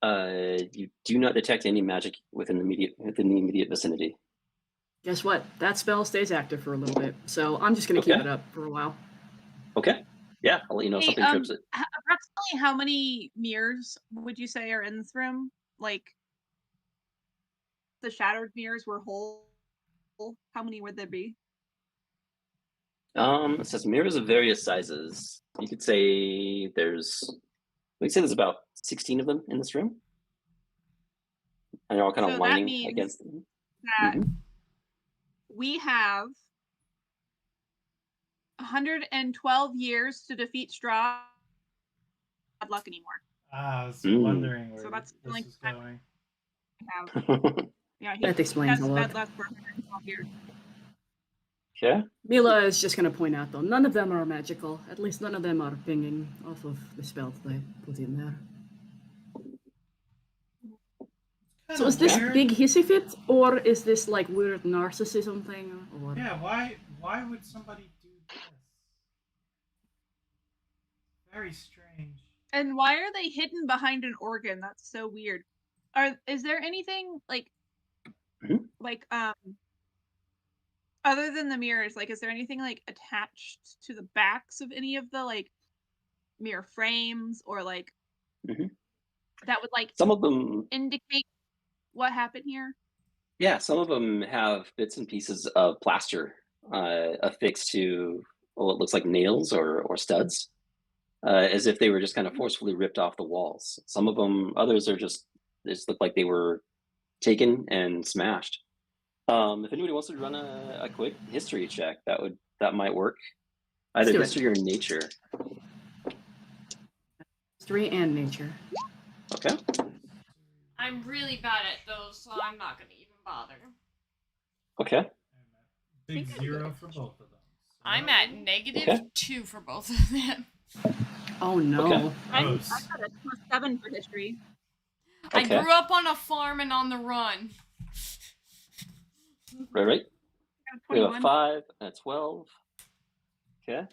You do not detect any magic within the immediate vicinity. Guess what? That spell stays active for a little bit, so I'm just gonna keep Okay. it up for a while. Okay. Yeah, I'll let you know if Hey, something trips it. approximately how many mirrors would you say are in this room? Like, the shattered mirrors were whole. How many would there be? It says mirrors of various sizes. You could say there's about 16 of them in this room. And they're all kind So of that lining means against them. that we have 112 years to defeat Strahd. Not luck anymore. I was Mm. wondering where So that's this like is going. we have. Yeah, That explains a lot. bad luck for 112 years. Okay. Mila is just gonna point out, though, none of them are magical. At least none of them are pinging off of the spells they put in there. So is this Weird. big hissy fit, or is this like weird narcissism thing? Or Yeah, why would somebody do this? Very strange. And why are they hidden behind an organ? That's so weird. Is there anything like Mhm. other than the mirrors, like is there anything like attached to the backs of any of the like mirror frames or like Mhm. that would like Some of them, indicate what happened here? yeah, some of them have bits and pieces of plaster affixed to what looks like nails or studs, as if they were just kind of forcefully ripped off the walls. Some of them, others are just look like they were taken and smashed. If anybody wants to run a quick history check, that might work. Let's Either do it. history or nature. history and nature. Okay. I'm really bad at those, so I'm not gonna even bother. Okay. Big think I'm zero good. for both of them. I'm at negative Okay. 2 for both of them. Oh no. Okay. I Gross. got a +7 for history. I Okay. grew up on a farm and on the run. Right. I got a We have a 21. 5 and a 12. Okay.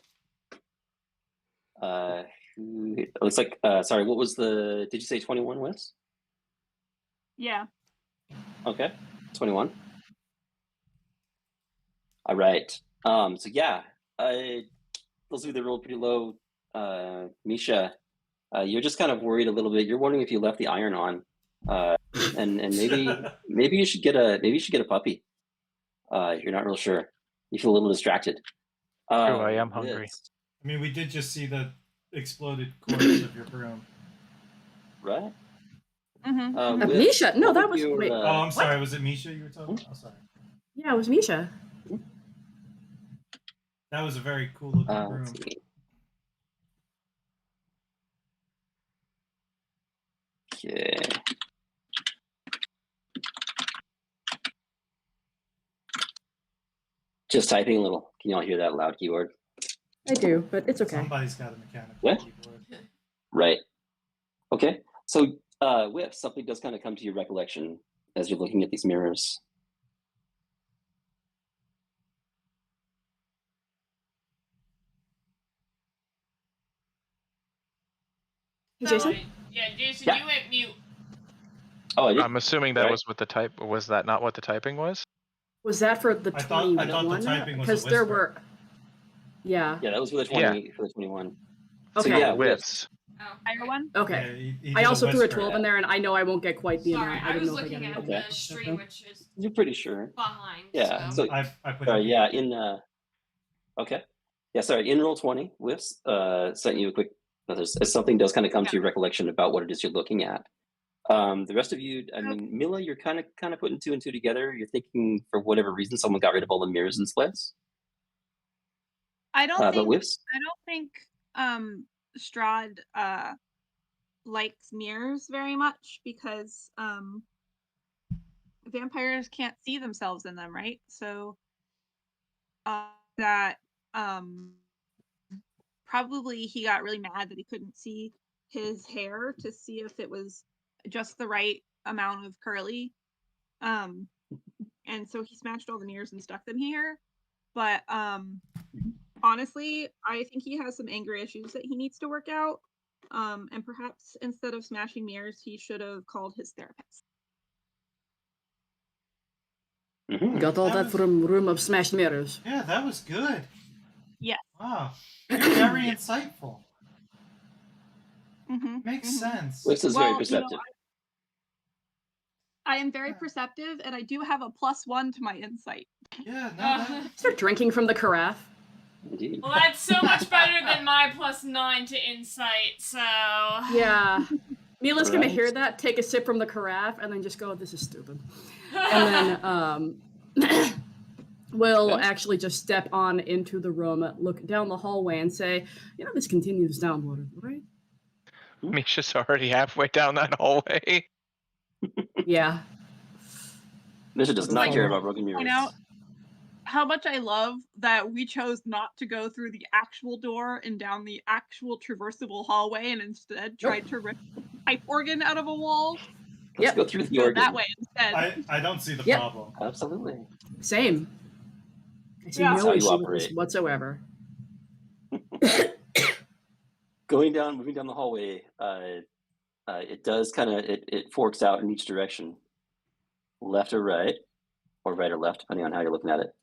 It looks like. Sorry. What was the? Did you say 21, Wes? Yeah. Okay. 21. All right. So yeah, those of you that rolled pretty low, Misha, you're just kind of worried a little bit. You're wondering if you left the iron on, and maybe you should get a puppy. You're not real sure. You feel a little distracted. True, I am hungry. Liz, I mean, we did just see the exploded corpse of your broom. right? Mm-hmm. Liz, Misha? No, what that would was your, wait. Oh, I'm sorry. Was it Misha you were talking? Oh, sorry. Yeah, it was Misha. That was a very cool looking broom. let's see. Okay. Just typing a little. Can y'all hear that loud keyboard? I do, but it's okay. Somebody's got a mechanical What? keyboard. Right. Okay. So, Whiff, something does kind of come to your recollection as you're looking at these mirrors. Hey, So, Jason? yeah, Jason, Yeah. you went mute. Oh, I did. I'm assuming that Right. was what the type. Was that not what the typing was? Was that for the I thought 21? the typing was a Because there whisper. were. Yeah. Yeah, that was for the 20. For the 21. Okay. So yeah, Whiffs. Oh, Higher one? Okay. Yeah, he I did also threw a whisper. 12 in there, and I know I won't get quite the Sorry, amount. I didn't was know if I looking got at it. Okay. the stream, which is You're pretty sure. behind. Yeah. So. So I put sorry. it. Yeah. Okay. Yeah. Sorry. In roll 20, Whiffs sent you a quick. As something does kind of come to your recollection about what it is you're looking at. The rest of you, I mean, Mila, you're kind of putting two and two together. You're thinking for whatever reason someone got rid of all the mirrors and splits. I don't But think Whiffs, Strahd likes mirrors very much because vampires can't see themselves in them, right? So that probably he got really mad that he couldn't see his hair to see if it was just the right amount of curly. And so he smashed all the mirrors and stuck them here. But honestly, I think he has some anger issues that he needs to work out. And perhaps instead of smashing mirrors, he should have called his therapist. Mhm. Got all That that was- from Room of Smashed Mirrors. Yeah, that was good. Yes. Wow, you're very insightful. Mm-hmm. Makes sense. Whiffs is very perceptive. I am very perceptive, and I do have a +1 to my insight. Yeah, no, that, Start drinking from the carafe. Indeed. Well, that's so much better than my +9 to insight. So. Yeah. Mila's gonna Right. hear that, take a sip from the carafe, and then just go, "This is stupid." And then we'll Okay. actually just step on into the room, look down the hallway, and say, "This continues downward, right?" Misha's already halfway down that hallway. Yeah. Misha does not care about broken mirrors. Point out how much I love that we chose not to go through the actual door and down the actual traversable hallway, and instead tried to rip a pipe organ out of a wall. Let's Yep. go through the Go organ. that way instead. I don't see the Yep. problem. Absolutely. Same. I see Yeah. That's no how you issue with operate. this whatsoever. Moving down the hallway, it does kind of it forks out in each direction, left or right or left, depending on how you're looking at it.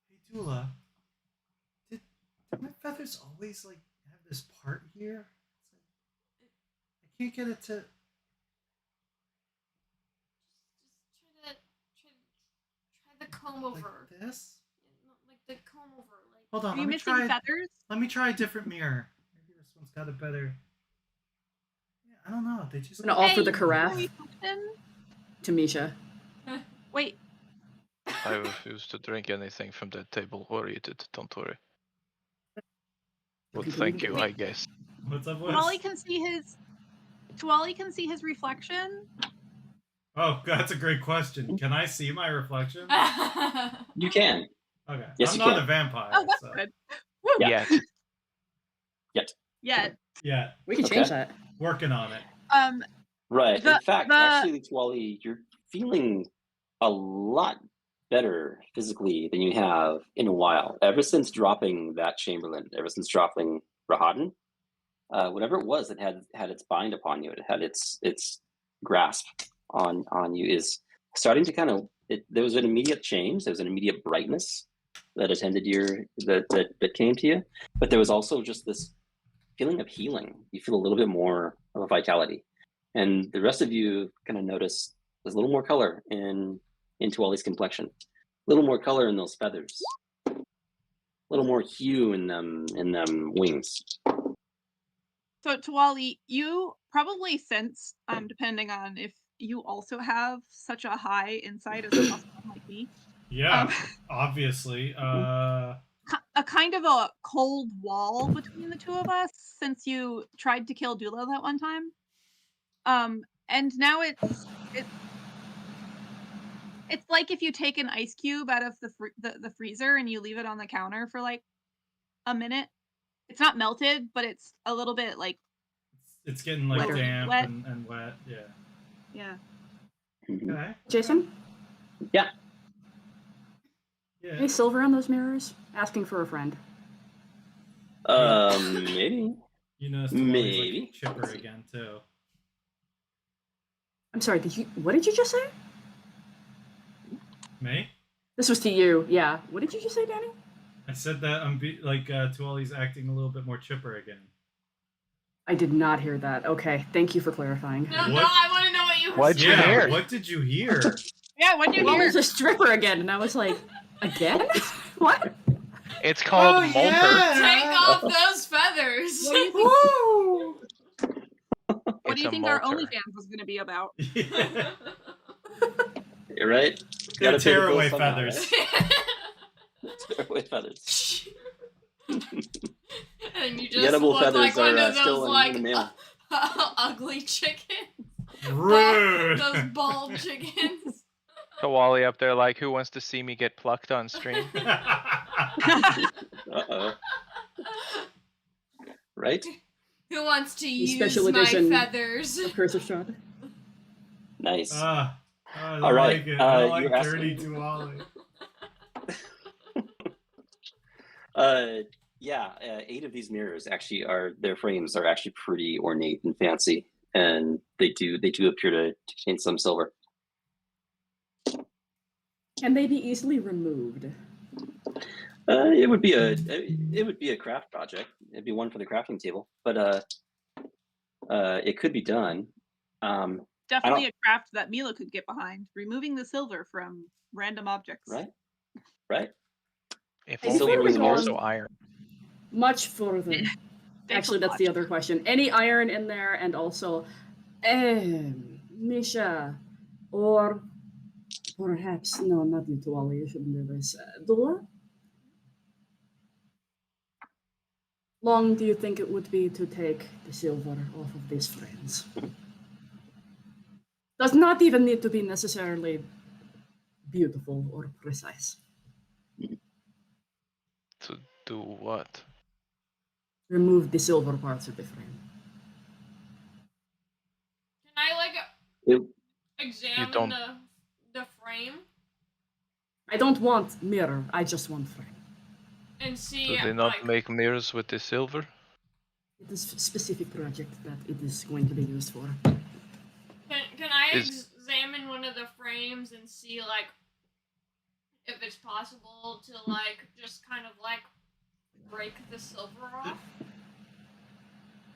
Hey, Dula, did my feathers always like have this part here? I can't get it to. Just try the comb over. Like this? Like the comb over. Like. Hold Are on, you let me missing try. feathers? Let me try a different mirror. Maybe this one's got a better. Yeah, I don't know. They just. I'm gonna offer the Hey, carafe reflection? to Misha. Wait, I refuse to drink anything from that table or eat it. Don't worry. But thank you, I guess. What's up, Tuali Wes? can see his reflection. Oh, that's a great question. Can I see my reflection? You can. Okay. Yes, I'm you not can. a vampire. Oh, that's so. good. Woo! Yeah. Yet. Yeah. Yeah, We can Okay. change that. working on it. Right. The- In fact, the- actually, Tuali, you're feeling a lot better physically than you have in a while. Ever since dropping that Chamberlain, ever since dropping Rahadan, whatever it was that had its bind upon you, it had its grasp on you, is starting to kind of there was an immediate change. There was an immediate brightness that attended that came to you, but there was also just this feeling of healing. You feel a little bit more of a vitality, and the rest of you kind of notice there's a little more color into Wally's complexion, a little more color in those feathers, a little more hue in them wings. So, Tawali, you probably sense, depending on if you also have such a high insight as a customer like me, Yeah, obviously. a kind of a cold wall between the two of us since you tried to kill Dula that one time. And now it's like if you take an ice cube out of the freezer and you leave it on the counter for like a minute. It's not melted, but it's a little bit like it's getting like Wetter. damp Wet. and wet. Yeah. yeah. Okay. Jason? Yeah. Yeah. Any silver on those mirrors? Asking for a friend. Maybe. You noticed Maybe. like chipper again too. I'm sorry, what did you just say? Me? This was to you, yeah. What did you just say, Danny? I said that Tuali's acting a little bit more chipper again. I did not hear that. Okay, thank you for clarifying. No, What? no, I want to know what you What'd you said. hear? What did you hear? Yeah, what do you Well, hear? there's a stripper again, and I was like, again? What? It's called Molter. Take off those feathers. What do you think, Woo! what It's do you a think our Molter. OnlyFans was going to be about? Yeah. You're right. Gonna Gotta pay the tear bills away somehow, feathers. right? Tear away feathers. And you The just edible look feathers like one are of still those in like the mail. ugly chickens. Rude. Those bald chickens. Kawali up there like, who wants to see me get plucked on stream? Uh-oh. Right? Who wants to use special my edition feathers? A Curse of Strahd. Nice. I don't All right, like it. I don't you're like asking- dirty Tuali. Yeah, 8 of these mirrors actually their frames are actually pretty ornate and fancy, and they do appear to contain some silver. Can they be easily removed? It would be a craft project. It'd be one for the crafting table, but it could be done. Definitely a craft that Mila could get behind, removing the silver from random objects. Right. If Before only it we was go also on- iron. Much further. Actually, that's the other question. Any iron in there, and also, Misha, or perhaps, no, not you, Tuali, you shouldn't do this. Dula? Long do you think it would be to take the silver off of these frames? Does not even need to be necessarily beautiful or precise. To do what? Remove the silver parts of the frame. Can I like It- examine don't- the frame I don't want mirror, I just want frame. and see Do they not like make mirrors with the silver? It is a specific project that it is going to be used for. can I Is- examine one of the frames and see like if it's possible to like just kind of like break the silver off?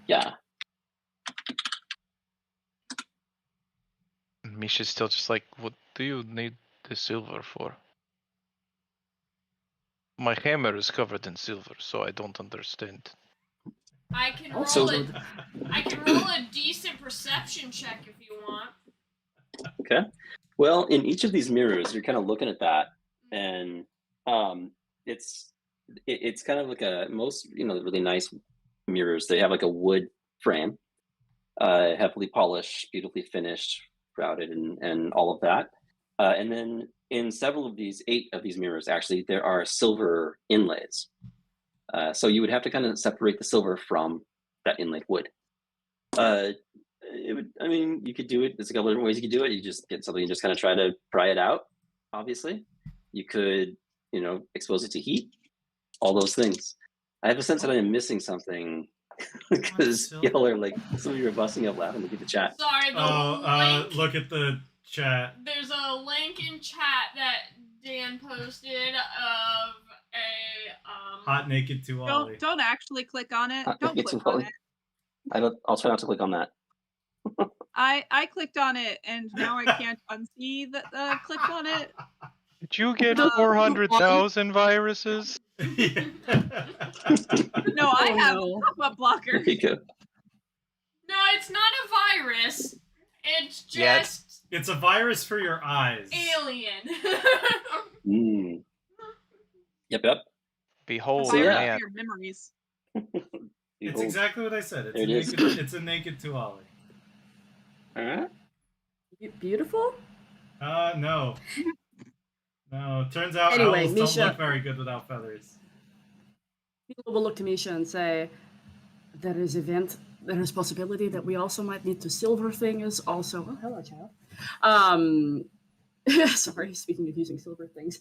Yeah. Misha's still just like, what do you need the silver for? My hammer is covered in silver, so I don't understand. I can roll Also, it. I can roll a decent perception check if you want. Okay. Well, in each of these mirrors, you're kind of looking at that, and it's kind of like most really nice mirrors. They have like a wood frame, heavily polished, beautifully finished, routed, and all of that. And then in several of these 8 of these mirrors, actually, there are silver inlays. So you would have to kind of separate the silver from that inlaid wood. You could do it. There's a couple different ways you could do it. You just get something and just kind of try to pry it out. Obviously, you could, expose it to heat. All those things. I have a sense that I am missing something because y'all are like, some of you are busting up laughing. Look at the chat. Sorry, the link. Look at the Chat. There's a link in chat that Dan posted of a Hot naked to Ollie. Don't actually click on it. Don't It's click on Wally. it. I'll try not to click on that. I clicked on it and now I can't unsee that I clicked on it. Did you get Uh, 400,000 viruses? No, I have no. a pop-up blocker. There you go. No, it's not a virus. It's Yet. just It's a virus for your eyes. alien. Mm. Yep. Behold, So, yeah. man. Your memories. It's Behold. exactly what I said. It's There a it is. naked. It's a naked to Ollie. Alright. Beautiful? No. No. Turns out Anyway, owls don't Misha- look very good without feathers. People will look to Misha and say, there is possibility that we also might need to silver things also. Oh, hello, child. Sorry, speaking of using silver things.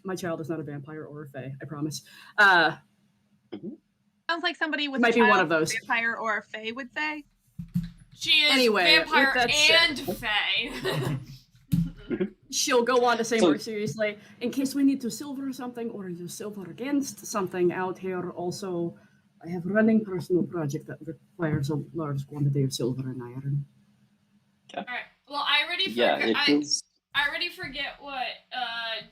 My child is not a vampire or a fae, I promise. Sounds like somebody with Might a be one child, of those. vampire or a fae would say. She is Anyway, with vampire that said- and fae. She'll go on to say So- more seriously, in case we need to silver something or use silver against something out here, also, I have running personal project that requires a large quantity of silver and iron. Alright. Well, I already Yeah, forgot. it feels. I already forget what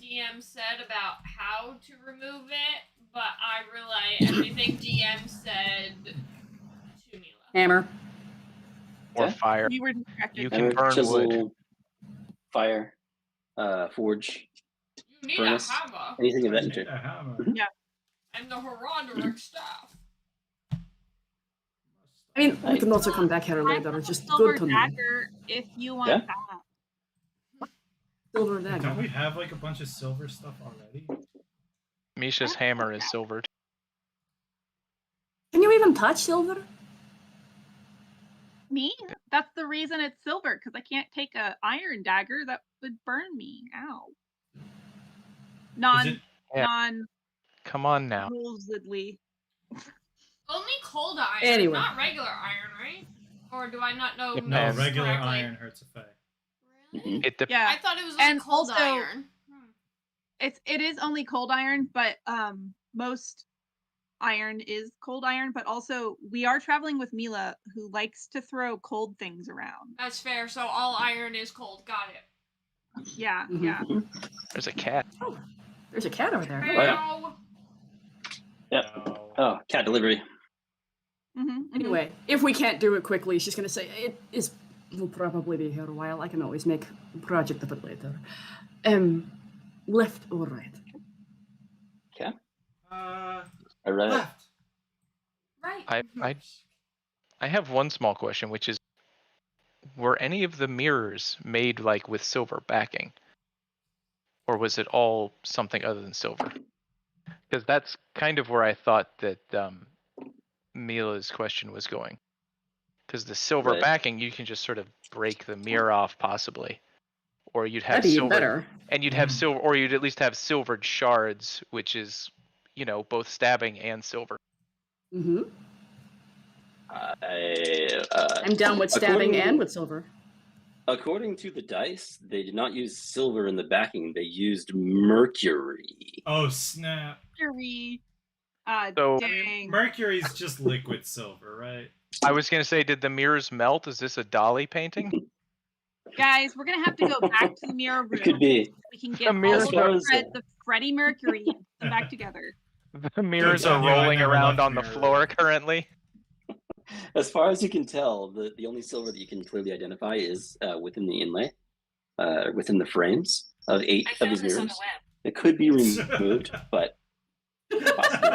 DM said about how to remove it, but I relay everything DM said to Mila. Hammer. Or Yeah. fire. You were distracted. You can Hammer, burn chisel, wood. fire, forge, You need furnace. a hammer anything of I that need nature. a hammer. and the Herondric staff. I mean, we Right. can also come back here I later, have it's a just silver good to know. dagger if you want Yeah. that. Silver Don't dagger. we have like a bunch of silver stuff already? Misha's hammer is silvered. Can you even touch silver? Me? That's the reason it's silver, because I can't take a iron dagger that would burn me. Ow. it- Yeah. Non Come on now. rulesedly. Only cold iron, Anyway. not regular iron, right? Or do I not know? No, No, Depends. regular correctly? iron hurts a fae. Really? It depends. Yeah. I thought it was only And cold also- iron. It is only cold iron, but most iron is cold iron, but also we are traveling with Mila, who likes to throw cold things around. That's fair. So all iron is cold. Got it. Yeah, Mhm. yeah. There's a cat. There's a cat over there. Meow. Yep. No. Oh, cat delivery. Anyway, if we can't do it quickly, she's gonna say it will probably be here a while. I can always make a project of it later. Left or right? Okay. Uh, All right. left. Right. I have one small question, which is, were any of the mirrors made like with silver backing, or was it all something other than silver? Because that's kind of where I thought that Mila's question was going. Because the silver Right. backing, you can just sort of break the mirror off, possibly, or you'd have That'd be silver, better. and you'd have silver, or you'd at least have silvered shards, which is, both stabbing and silver. Mm-hmm. I'm I'm down with stabbing and with silver. According to the dice, they did not use silver in the backing. They used mercury. Oh snap! Mercury. So- Dang. Mercury's just liquid silver, right? I was gonna say, did the mirrors melt? Is this a Dolly painting? Guys, we're gonna have to go back to the mirror room. It could be. We can get all mirror of does, the threads of Freddie Mercury and put them back together. The mirrors tell are you, I rolling never around left on the mirror floor room. currently. As far as you can tell, the only silver that you can clearly identify is within the inlay, within the frames of 8 of these mirrors. It could be removed, but possibly.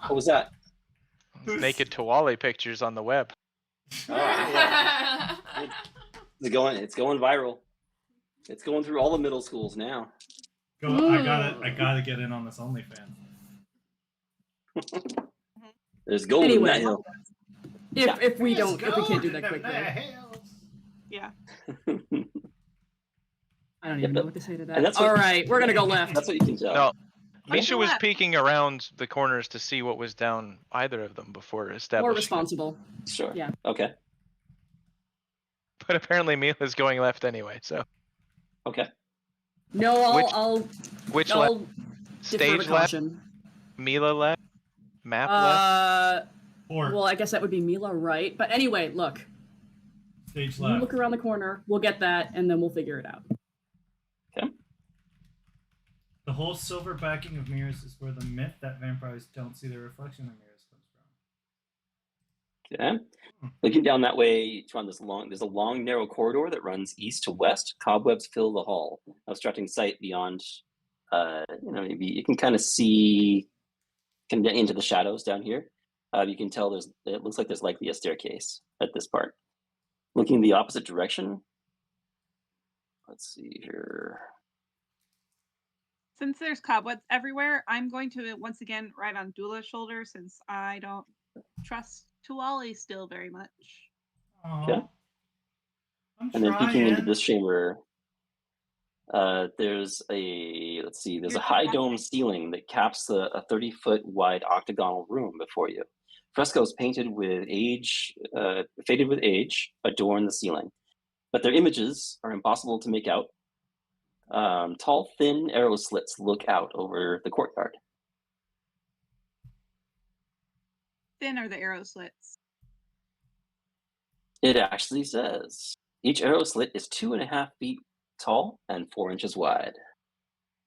What was that? Naked Tawali pictures on the web. Oh, it's going viral. It's going through all the middle schools now. I gotta get in on this OnlyFans. There's gold in Anyway. that hill. If we can't do that quickly, Yeah. I don't even know what to say to And that. that's what- All right, we're gonna go left. That's what you can tell. No, Misha was left. peeking around the corners to see what was down either of them before establishing. More it. responsible. Sure. Yeah. Okay. But apparently Mila's going left anyway. So Okay. No, Which- I'll which left? defer to Stage left. caution. Mila left. Map left. Or Well, I guess that would be Mila, right? But anyway, look. stage You left. look around the corner. We'll get that, and then we'll figure it out. Okay. The whole silver backing of mirrors is where the myth that vampires don't see their reflection in mirrors comes from. Okay. Looking down that way, there's a long, narrow corridor that runs east to west. Cobwebs fill the hall, obstructing sight beyond. Maybe you can kind of see, can get into the shadows down here. You can tell it looks like there's likely a staircase at this part. Looking the opposite direction. Let's see here. Since there's cobwebs everywhere, I'm going to once again ride on Dula's shoulder since I don't trust Tuali still very much. Aww. Okay. I'm And then peeking into trying. this chamber, there's a high dome ceiling that caps a 30-foot wide octagonal room before you. Frescoes painted with faded with age, adorn the ceiling, but their images are impossible to make out. Tall, thin arrow slits look out over the courtyard. Thin are the arrow slits. It actually says each arrow slit is 2.5 feet tall and 4 inches wide.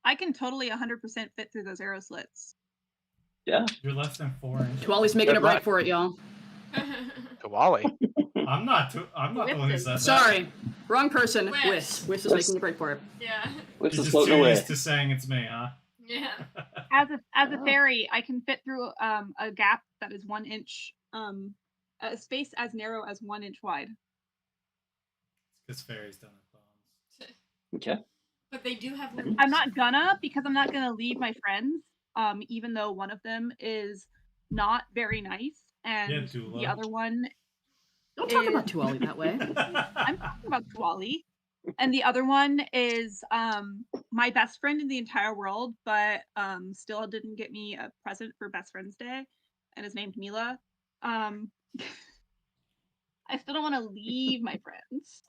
I can totally 100% fit through those arrow slits. Yeah. You're less than 4 inches. Tuali's making a Good luck. break for it, y'all. Kawali. I'm not the one who said that. Sorry, wrong person. Whis. Whis. Whis is Whis. making a break for it. Yeah. Which You're is just floating too away. used to saying it's me, huh? Yeah. As a fairy, I can fit through a gap that is 1 inch, a space as narrow as 1 inch wide. Because fairies don't have bones. Okay. But they do have wings. I'm not gonna, because I'm not gonna leave my friends, even though one of them is not very nice, and Dula. the other one, Don't talk Is- about Tuali that way. I'm talking about Tuali, and the other one is my best friend in the entire world, but still didn't get me a present for Best Friend's Day, and is named Mila. I still don't want to leave my friends.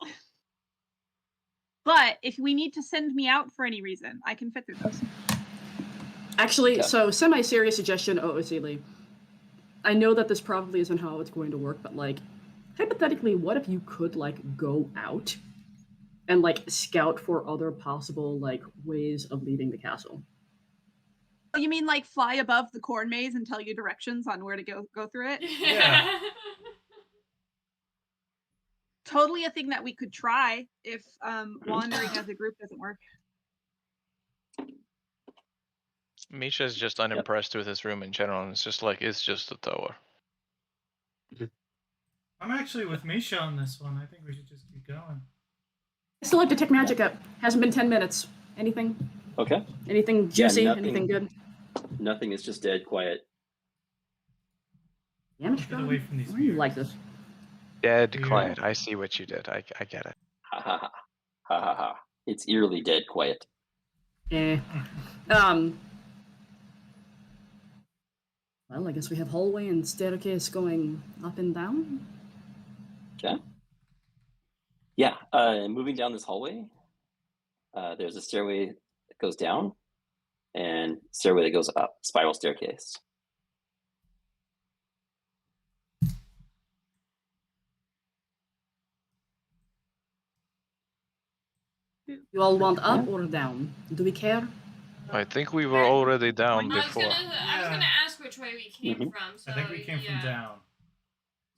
But if we need to send me out for any reason, I can fit through those. Actually, Okay. so semi-serious suggestion, Oosili. I know that this probably isn't how it's going to work, but like, hypothetically, what if you could like go out and like scout for other possible like ways of leaving the castle? Oh, you mean like fly above the corn maze and tell you directions on where to go through it? Yeah. Totally a thing that we could try if wandering as a group doesn't work. Misha's just unimpressed with his room in general, and it's just a tower. I'm actually with Misha on this one. I think we should just keep going. I still like detect magic up. Hasn't been 10 minutes. Anything? Okay. Anything juicy? nothing. Anything good? Nothing is just dead quiet. Damn it, Get Strahd. away from these Why do you mirrors. like this? Dead Yeah. quiet. I see what you did. I get it. Ha ha ha. Ha ha ha. It's eerily dead quiet. Eh. Well, I guess we have hallway and staircase going up and down. Okay. Yeah. Moving down this hallway, there's a stairway that goes down, and stairway that goes up. Spiral staircase. You all want up or down? Do we care? I think we were already down I was before. gonna ask which way we came Mhm. from. So I think we came from down.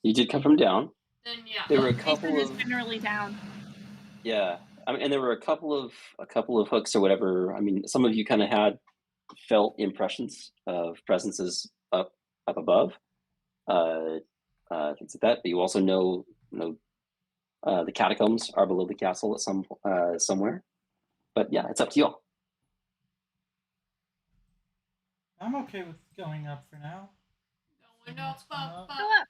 You did come from down. Then yeah. There were a Jason couple is of generally down. yeah. I mean, and there were a couple of hooks or whatever. I mean, some of you kind of felt impressions of presences up above, things like that. But you also know the catacombs are below the castle at somewhere. But yeah, it's up to you all. I'm okay with going up for now. Going up, up, Go up. up.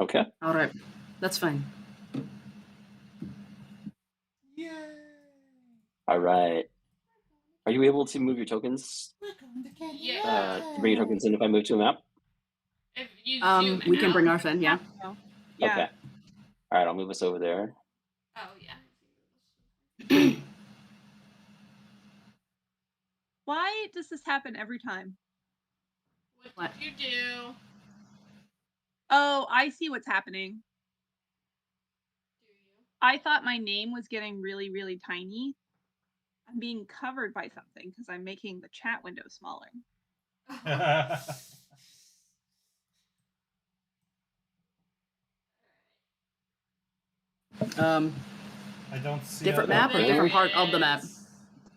Okay. All right, that's fine. Yay! All right. Are you able to move your tokens? We're going to get Yeah. To bring your tokens in if I move to a map? If you We can bring out. ours in, yeah. Yeah. Okay. All right, I'll move us over there. Oh yeah. Why does this happen every time? What did you do? Oh, I see what's happening. Do you? I thought my name was getting really, really tiny. I'm being covered by something because I'm making the chat window smaller. I don't see Different it. map or Okay. different part of the map?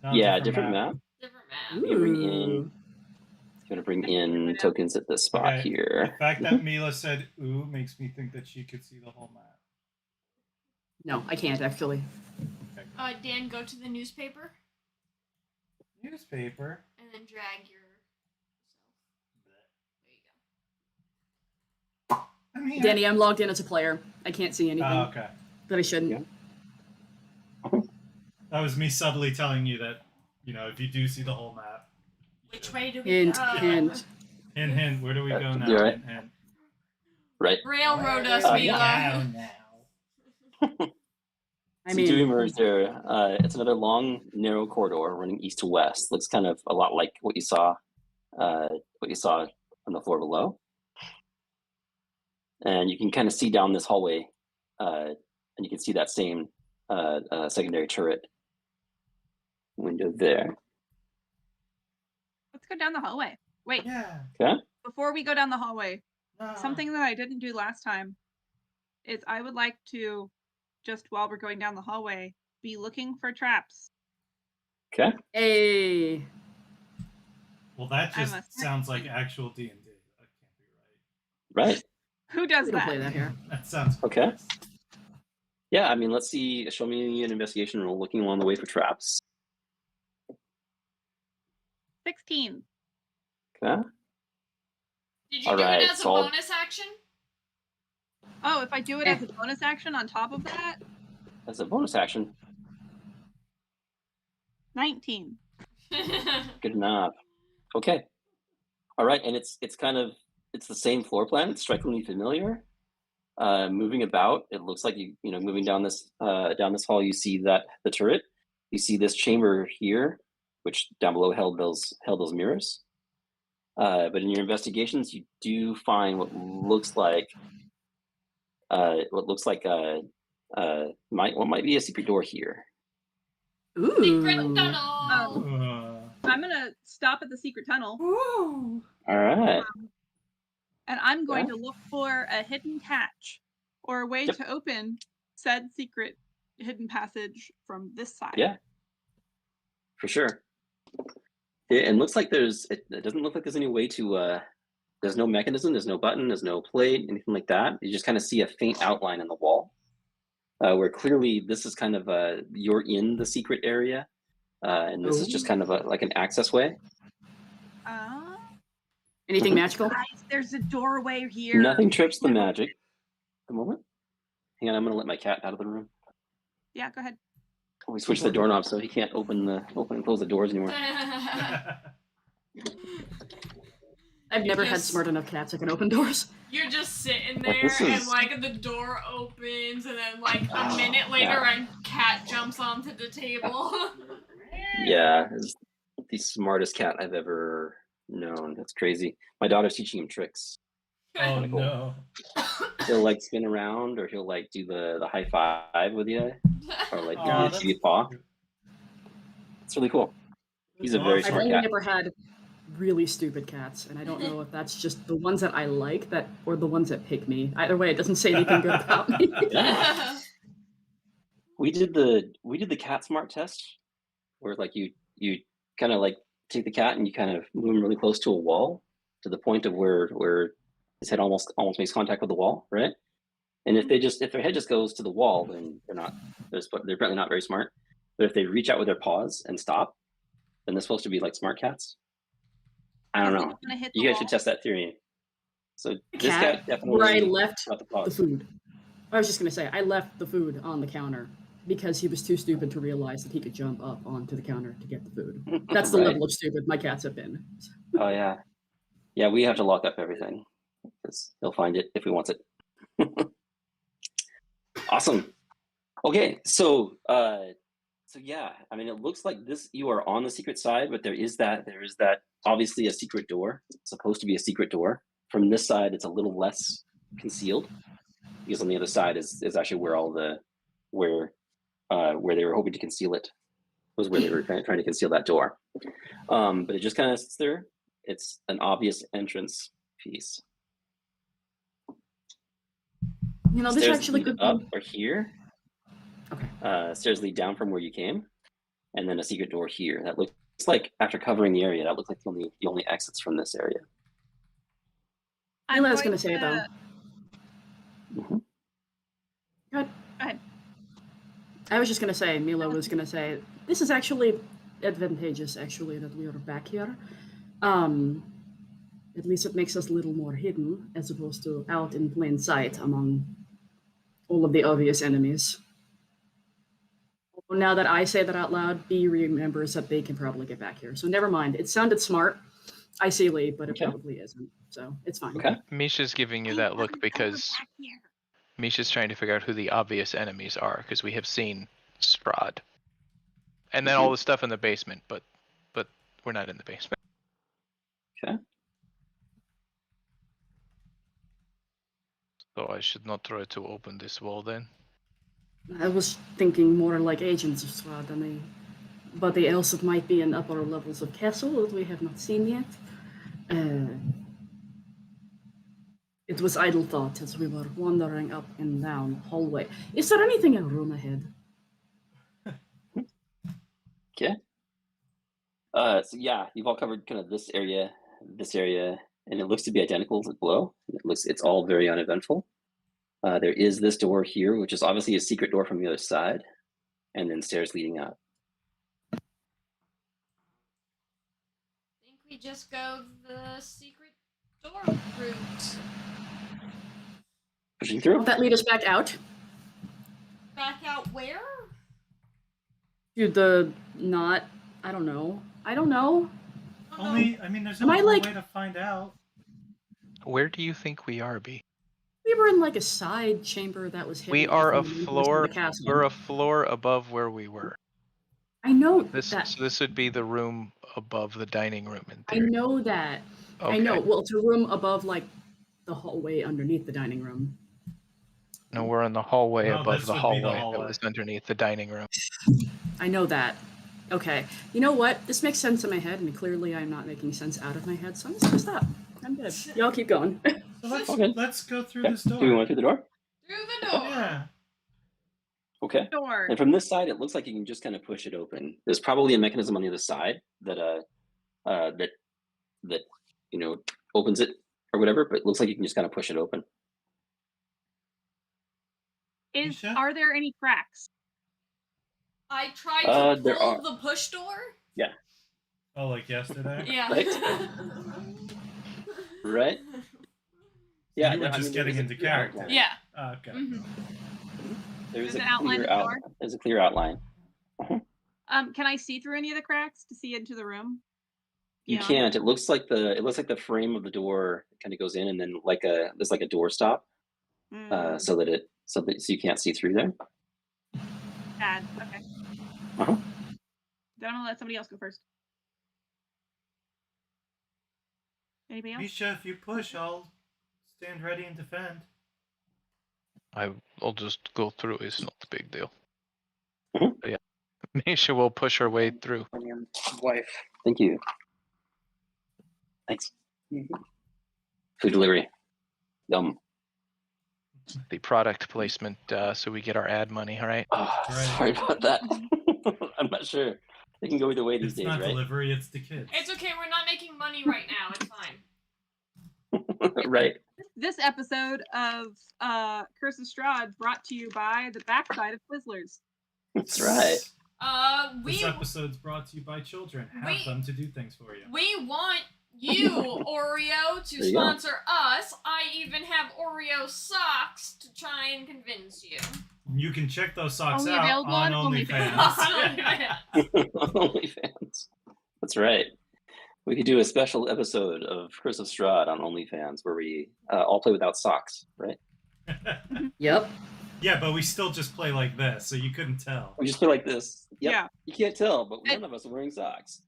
No, Yeah, different map. Different map. I'm gonna bring in. Ooh. Gonna bring in tokens at this spot Okay, here. the fact that Mila said "ooh" makes me think that she could see the whole map. No, I can't actually. Dan, go to the newspaper Newspaper. and then drag yourself. There you go. I'm here. Danny, I'm logged in as a player. I can't see anything Oh, okay. that I shouldn't. Yeah. That was me subtly telling you that, if you do see the whole map. Which way do we Hint, go? hint. Hint, where do we go now? You're right. Hint. Right. Railroad us, Where do we Mila. go now? I So mean, you do emerge there. It's another long, narrow corridor running east to west. Looks kind of a lot like what you saw on the floor below. And you can kind of see down this hallway, and you can see that same secondary turret window there. Let's go down the hallway. Wait, Yeah. Okay. before we go down the hallway, No. something that I didn't do last time is I would like to, just while we're going down the hallway, be looking for traps. Okay. hey. Well, that I'm just a- sounds like actual D&D. That can't be Right. Who does We don't that? play that here. right. That sounds Okay. gross. Yeah, I mean, let's see. Show me an investigation roll looking along the way for traps. 16. Okay. Did you All do right, it as a so I'll- bonus action? Oh, if I do it as a bonus action on top of that, As a bonus action. 19. Good enough. Okay. All right, and it's the same floor plan. It's strikingly familiar. Moving about, it looks like moving down this hall. You see that the turret. You see this chamber here, which down below held those mirrors. But in your investigations, you do find what looks like might be a secret door here. Secret Ooh. tunnel. I'm going to stop at the secret tunnel Ooh. All right. and I'm going Yeah. to look for a hidden hatch or a way Yep. to open said secret hidden passage from this side. Yeah. For sure. It looks like it doesn't look like there's any way to there's no mechanism, there's no button, there's no plate, anything like that. You just kind of see a faint outline on the wall. Where clearly this is kind of you're in the secret area. And this is just kind of like an access way. Anything magical? Guys, there's a doorway here. Nothing trips the magic. At the moment. Hang on, I'm gonna let my cat out of the room. Yeah, go ahead. We switched the doorknob so he can't open and close the doors anymore. I've never had Yes. smart enough cats that can open doors. You're just sitting Like, there, this and is- the door opens, and then a Oh, minute later, yeah. a cat jumps onto the table. Yeah, it's the smartest cat I've ever known. That's crazy. My daughter's teaching him tricks. Oh Kinda cool. no. He'll spin around, or he'll do the high five with you, or Aw, give that's you a paw. cute. It's really cool. He's a Well, very I've I've smart only cat. never had really stupid cats, and I don't know if that's just the ones that I like or the ones that pick me. Either way, it doesn't say anything good about me. Yeah. We did the cat smart test, where you kind of take the cat and you kind of move him really close to a wall, to the point of where his head almost makes contact with the wall, right? And if their head just goes to the wall, then they're apparently not very smart. But if they reach out with their paws and stop, then they're supposed to be like smart cats. I don't Is it know. gonna hit You the guys wall? should test that theory. So this Cat, cat definitely where I left got the the paws. food. I was just gonna say I left the food on the counter because he was too stupid to realize that he could jump up onto the counter to get the food. That's the Right. level of stupid my cats have been. Oh yeah, yeah. We have to lock up everything because he'll find it if he wants it. Awesome. Okay, so yeah, I mean, it looks like this. You are on the secret side, but there is that obviously a secret door. It's supposed to be a secret door. From this side, it's a little less concealed because on the other side is actually where all the where they were hoping to conceal it was where they were trying to conceal that door. But it just kind of sits there. It's an obvious entrance piece. You know, this Stairs actually lead could up be... or here. Okay. Stairs lead down from where you came, and then a secret door here. That looks like, after covering the area, that looks like the only exits from this area. Mila's gonna say though. Mhm. Good. Go ahead. I was just gonna say, Mila was gonna say, this is actually advantageous, actually, that we are back here. At least it makes us a little more hidden, as opposed to out in plain sight among all of the obvious enemies. Now that I say that out loud, B remembers that they can probably get back here. So never mind. It sounded smart, ideally, but it Okay. probably isn't. So it's fine. Okay. Misha's giving you that look because Misha's trying to figure out who the obvious enemies are, because we have seen Strahd. And then all the stuff in the basement, but we're not in the basement. Okay. So I should not try to open this wall then. I was thinking more like agents of Strahd than anybody else that might be in upper levels of castle that we have not seen yet. It was idle thought as we were wandering up and down hallway. Is there anything in room ahead? Okay. So yeah, you've all covered kind of this area, and it looks to be identical to below. It's all very uneventful. There is this door here, which is obviously a secret door from the other side, and then stairs leading up. I think we just go the secret door route. Pushing through. Will that lead us back out? Back out where? To the not... I don't know. I don't know. Only, I mean, there's Am I, only one like- way to find out. Where do you think we are, B? We were in like a side chamber that was hidden. We are a from the members of floor. the castle. We're a floor above where we were. I know This that. so this would be the room above the dining room in I theory. know that. Okay. I know. Well, it's a room above like the hallway underneath the dining room. No, we're in the hallway No, above this the would be the hallway that hallway. was underneath the dining room. I know that. Okay. You know what? This makes sense in my head, and clearly I'm not making sense out of my head, so I'm just gonna stop. I'm good. Y'all keep going. So Okay. let's go through Okay. this door. Do we want through the door? Through the door. Yeah. Okay. Door. And from this side, it looks like you can just kind of push it open. There's probably a mechanism on the other side that you know opens it or whatever, but it looks like you can just kind of push it open. Misha? Are there any cracks? I tried to There pull are. the push door. Oh, like yesterday? Yeah. Right. Right? Yeah, You were I just mean, there getting is a into clear character. outline. Yeah. Oh, okay. Mhm. There's There's a an outline clear of the door? outline. There's a clear outline. Can I see through any of the cracks to see into the room? You Beyond? can't. It looks like the frame of the door kind of goes in, and then there's like a door stop, Mm, so you can't see through there. bad. Okay. Uh-huh. Then I'm gonna let somebody else go first. Anybody else? Misha, if you push, I'll stand ready and defend. I'll just go through. It's not a big deal. Mhm. But yeah, Misha will push her way through. Wife. Thank you. Thanks. Food delivery. Yum. The product placement, so we get our ad money. All right. Oh, Right. sorry about that. I'm not sure. It can go either way these It's days, not right? delivery, it's the kids. It's okay. We're not making money right now. It's fine. Right. This episode of Curse of Strahd brought to you by the backside of Twizzlers. That's right. This episode's brought to you by children. Have we- them to do things for you. We want you, Oreo, to There you go. sponsor us. I even have Oreo socks to try and convince you. You can check those socks Only out available on on OnlyFans. OnlyFans. That's right. We could do a special episode of Curse of Strahd on OnlyFans where we all play without socks, right? Yep. Yeah, but we still just play like this, so you couldn't tell. We just play like this. Yep. Yeah. You can't tell, but And- none of us are wearing socks.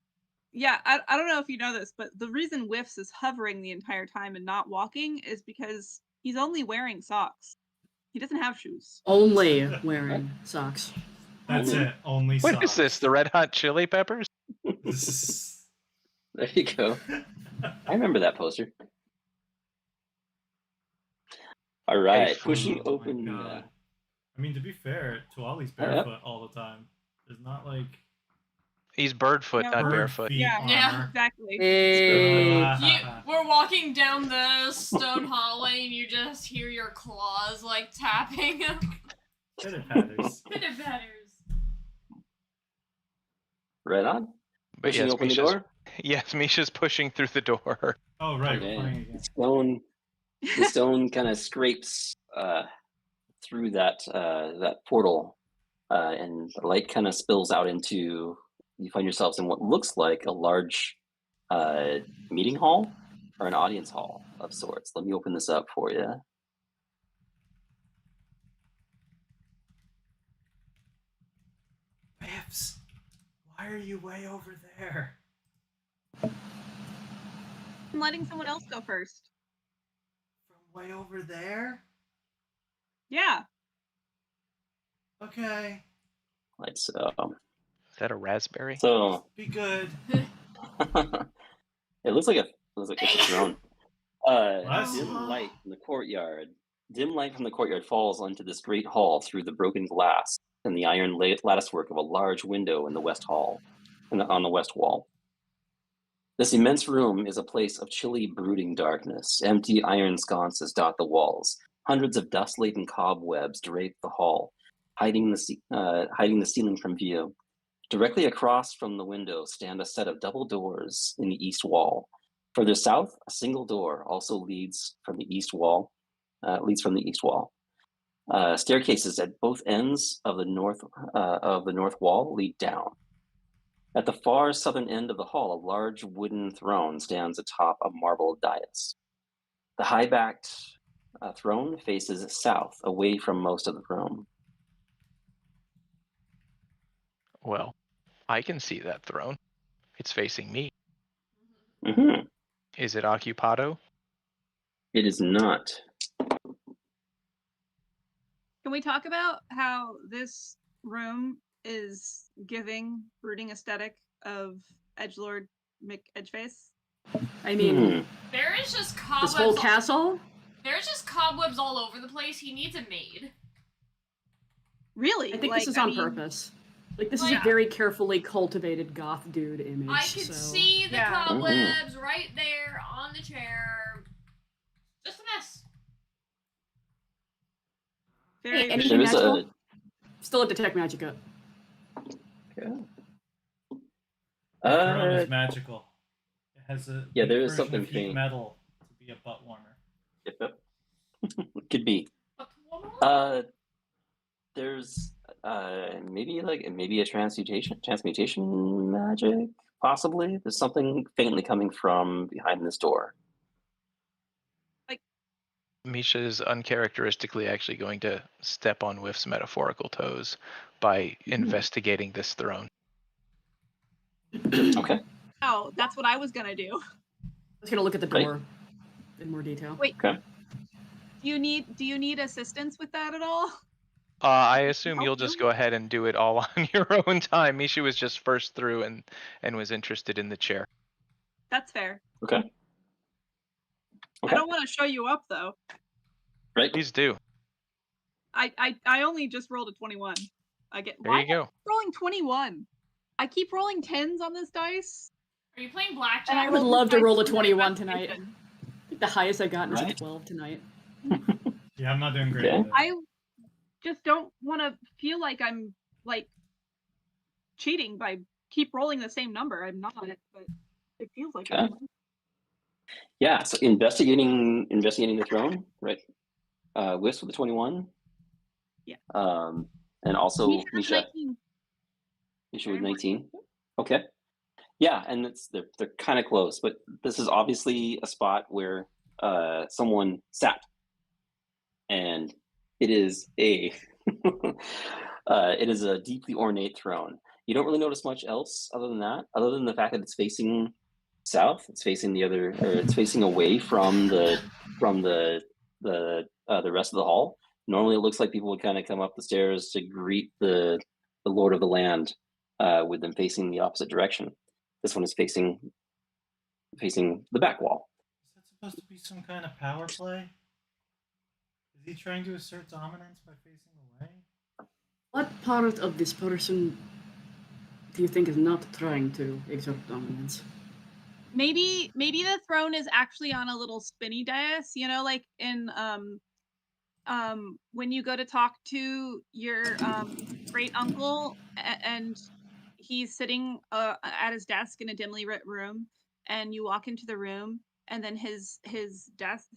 Yeah, I don't know if you know this, but the reason Whiffs is hovering the entire time and not walking is because he's only wearing socks. He doesn't have shoes. Only wearing socks. That's Only- it. Only What socks. is this? The Red Hot Chili Peppers? This is... There you go. I remember that poster. All right, Hey, pushing oh my open. God. I mean, to be fair, Tuali's Yep. barefoot all the time. It's not like He's birdfoot, No. not bird barefoot. feet Yeah. armor. Yeah. Exactly. Hey. We're walking down the stone hallway and you just hear your claws like tapping. Pitter patters. Pitter patters. Right on. But Pushing yes, open the Misha's, door. yes, Misha's pushing through the door. Oh right, Okay. we're playing again. The stone kind of scrapes through that portal, and the light kind of spills out into. You find yourselves in what looks like a large meeting hall or an audience hall of sorts. Let me open this up for you. Babs, why are you way over there? I'm letting someone else go first. From way over there? Yeah. Okay. Like so. Is that a raspberry? So Be good. it looks like it's a throne. Bless Dim you. light from the courtyard. Dim light from the courtyard falls onto this great hall through the broken glass and the iron latticework of a large window in the west hall, on the west wall. This immense room is a place of chilly, brooding darkness. Empty iron sconces dot the walls. Hundreds of dust-laden cobwebs drape the hall, hiding the ceiling from view. Directly across from the window stand a set of double doors in the east wall. Further south, a single door also leads from the east wall. Staircases at both ends of the north wall lead down. At the far southern end of the hall, a large wooden throne stands atop a marble dais. The high-backed throne faces south, away from most of the room. Well, I can see that throne. It's facing me. Hmm. Is it occupado? It is not. Can we talk about how this room is giving brooding aesthetic of Edgelord McEdgeface? I mean, There is just this cobwebs. whole castle? There's just cobwebs all over the place. He needs a maid. Really? I think Like, this is on mean, purpose. Like, this is Like- a very carefully cultivated goth dude image. I can so. see the Yeah. cobwebs right there on the chair. Just a mess. Very, Hey, any- There is a. magical? Still have detect magic up. The throne Uh, is magical. It has a Yeah, there weak is version something of heat faint. metal to be a butt warmer. yep. Could be. But what? There's maybe a transmutation magic, possibly. There's something faintly coming from behind this door. Misha is uncharacteristically actually going to step on Whiff's metaphorical toes by investigating this throne. Okay. oh, that's what I was gonna do. I was gonna look at the Right. door in more detail. Wait. Okay. Do you need assistance with that at all? I assume Help you'll just you? go ahead and do it all on your own time. Misha was just first through and was interested in the chair. That's fair. Okay. I Okay. don't want to show you up though. Right. Please do. I only just rolled a 21. I get There why you go. rolling 21. I keep rolling 10s on this dice. Are you playing blackjack? And I would rolled love to this roll a dice for 21 investigation. tonight. I think the highest I've gotten is a Right. 12 tonight. Yeah, I'm not doing great. Okay. with it. I just don't want to feel like I'm like cheating by keep rolling the same number. I'm not, but it feels like Okay. it. Yeah. So investigating the throne, right? Whisk with the 21. Yeah. And also Misha has Misha 19. with 19. Okay. Yeah, and they're kind of close, but this is obviously a spot where someone sat, and It is a it is a deeply ornate throne. You don't really notice much else other than that, other than the fact that it's facing south. It's facing the other, or it's facing away from the rest of the hall. Normally, it looks like people would kind of come up the stairs to greet the lord of the land, with them facing the opposite direction. This one is facing the back wall. Is that supposed to be some kind of power play? Is he trying to assert dominance by facing away? What part of this person do you think is not trying to exert dominance? Maybe the throne is actually on a little spinny dais, you know, like in when you go to talk to your great uncle and he's sitting at his desk in a dimly lit room, and you walk into the room, and then his desk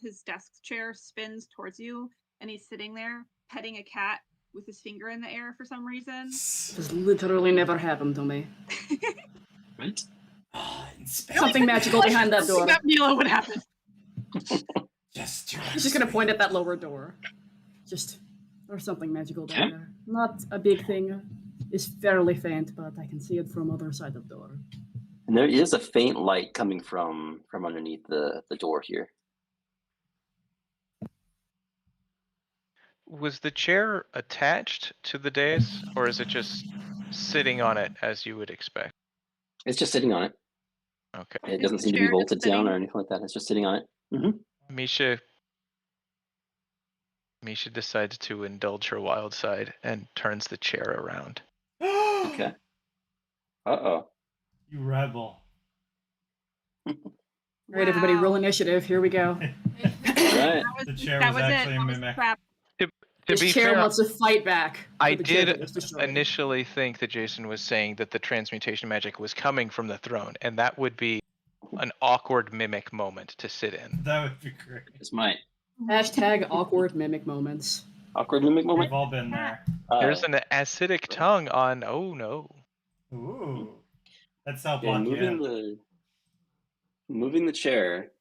chair spins towards you, and he's sitting there petting a cat with his finger in the air for some reason. This has literally never happened to me. Right? Something magical behind that door. That Mila would happen. Just He's just gonna point at that lower door. There's something magical down there. Not a big thing. It's fairly faint, but I can see it from other side of the door. And there is a faint light coming from underneath the door here. Was the chair attached to the dais, or is it just sitting on it as you would expect? It's just sitting on it. Okay. It doesn't seem to be bolted down or anything like that. It's just sitting on it. Misha decides to indulge her wild side and turns the chair around. Okay. Uh-oh. You rebel. All right, everybody, roll initiative. Here we go. Right. The chair was actually a mimic. Crap. To This be chair fair, wants to fight back. I for the chair did that was destroyed. initially think that Jason was saying that the transmutation magic was coming from the throne, and that would be an awkward mimic moment to sit in. That would be great. It's my Hashtag awkward mimic moments. awkward mimic moment. We've all been there. There's an acidic tongue on. Oh no. Ooh. That's how Yeah, block moving the chair.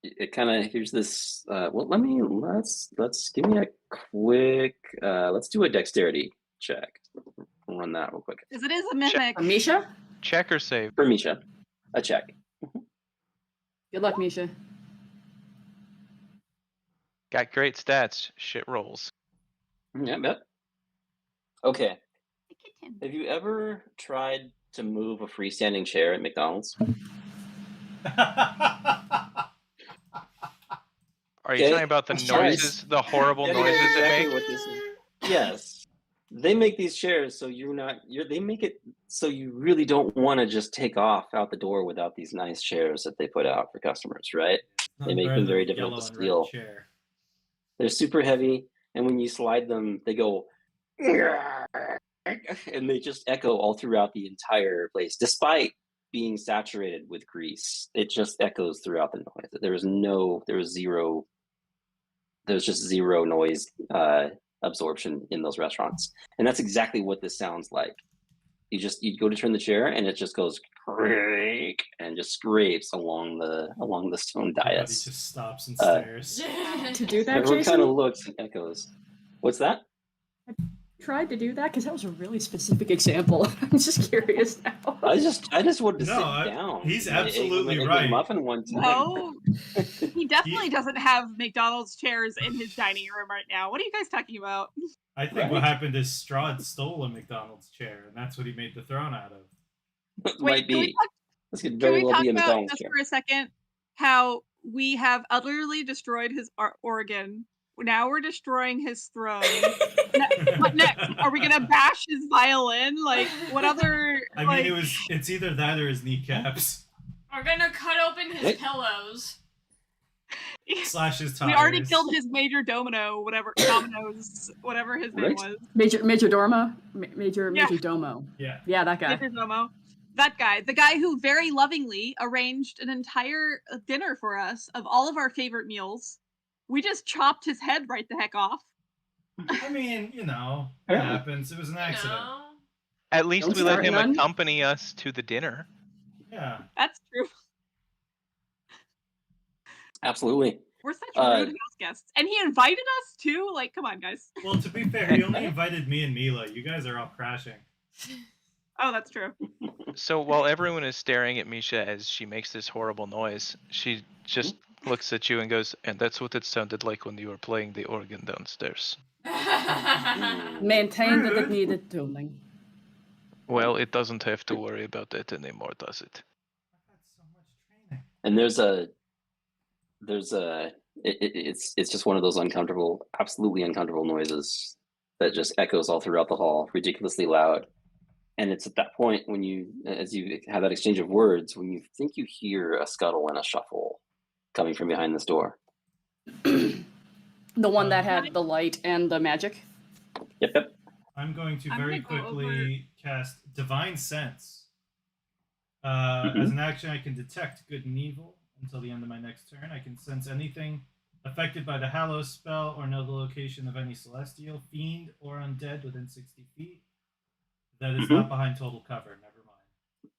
It kind of, here's this. Well, let's give me a quick. Let's do a dexterity check. I'll run that real quick Because it is a mimic. Misha? Check or save? for Misha. A check. Good luck, Misha. Got great stats. Shit rolls. Yeah, bet. Okay. Have you ever tried to move a freestanding chair at McDonald's? Are you Okay, talking about the let's try noises, the horrible Yeah, noises that's it exactly makes? what this is. Yes. They make these chairs so they make it so you really don't want to just take off out the door without these nice chairs that they put out for customers, right? They make them very difficult to steal. Chair. They're super heavy, and when you slide them, they go and they just echo all throughout the entire place, despite being saturated with grease. It just echoes throughout the noise. There's just zero noise absorption in those restaurants, and that's exactly what this sounds like. You go to turn the chair, and it just goes creak and just scrapes along the stone Everybody dais. just stops and stares. To do that, Everyone Jason? kind of looks and echoes. What's that? Tried to do that? Because that was a really specific example. I'm just curious now. I just wanted to No, sit down. he's I ate absolutely a right. muffin one time. No, he definitely doesn't have McDonald's chairs in his dining room right now. What are you guys talking about? I think what happened is Strahd stole a McDonald's chair, and that's what he made the throne out of. Might can we be. talk- This could Can very we well talk be a about McDonald's just chair. for a second how we have utterly destroyed his organ? Now we're destroying his throne. What next? Are we gonna bash his violin? Like what other? I like, mean, it's either that or his kneecaps We're gonna cut open his pillows. slash his tires. we already killed his major dominoes, whatever his name Right. was. Major Dorma? Major Yeah. Domo. Yeah. Yeah, that guy. Major Domo. That guy, the guy who very lovingly arranged an entire dinner for us of all of our favorite meals. We just chopped his head right the heck off. I mean, it Yeah. happens. It was an accident. No. At least Don't we let start him none. accompany us to the dinner. Yeah. That's true. Absolutely. We're such Uh, rude house guests. And he invited us too? Like, come on, guys. Well, to be fair, he only invited me and Mila. You guys are all crashing. Oh, that's true. So while everyone is staring at Misha as she makes this horrible noise, she just looks at you and goes, "And that's what it sounded like when you were playing the organ downstairs." Maintained that it Rude. needed tuning. Well, it doesn't have to worry about that anymore, does it? I've had so much training. And it's just one of those uncomfortable, absolutely uncomfortable noises that just echoes all throughout the hall, ridiculously loud. And it's at that point when as you have that exchange of words, when you think you hear a scuttle and a shuffle coming from behind this door. The one that had the light and the magic. Yep. I'm going to I'm very gonna go quickly cast Divine Sense. As an action, I can detect good and evil until the end of my next turn. I can sense anything affected by the Hallows spell or know the location of any celestial, fiend, or undead within 60 feet. That is not behind total cover. Never mind.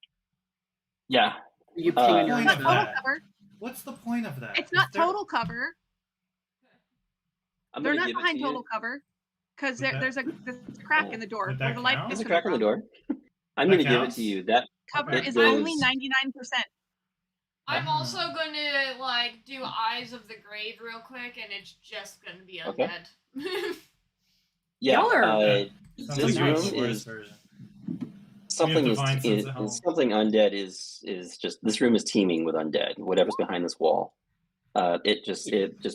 Yeah. You ping on your Point of own. Total that. cover. What's the point of that? It's not If they're- total cover. I'm They're gonna not give it behind to you. total cover. Because Would that- there's a crack in the door Would where that the light count? gets There's a to crack in the from. door. I'm That gonna give it counts? to you. That Cover Okay. is It only goes- 99%. I'm also going to like do Eyes of the Grave real quick, and it's just going to be Okay. undead. yeah. Y'all are- Sounds This like you have room the worst is version. something is, divine sense at home. something undead is just this room is teeming with undead. Whatever's behind this wall, it just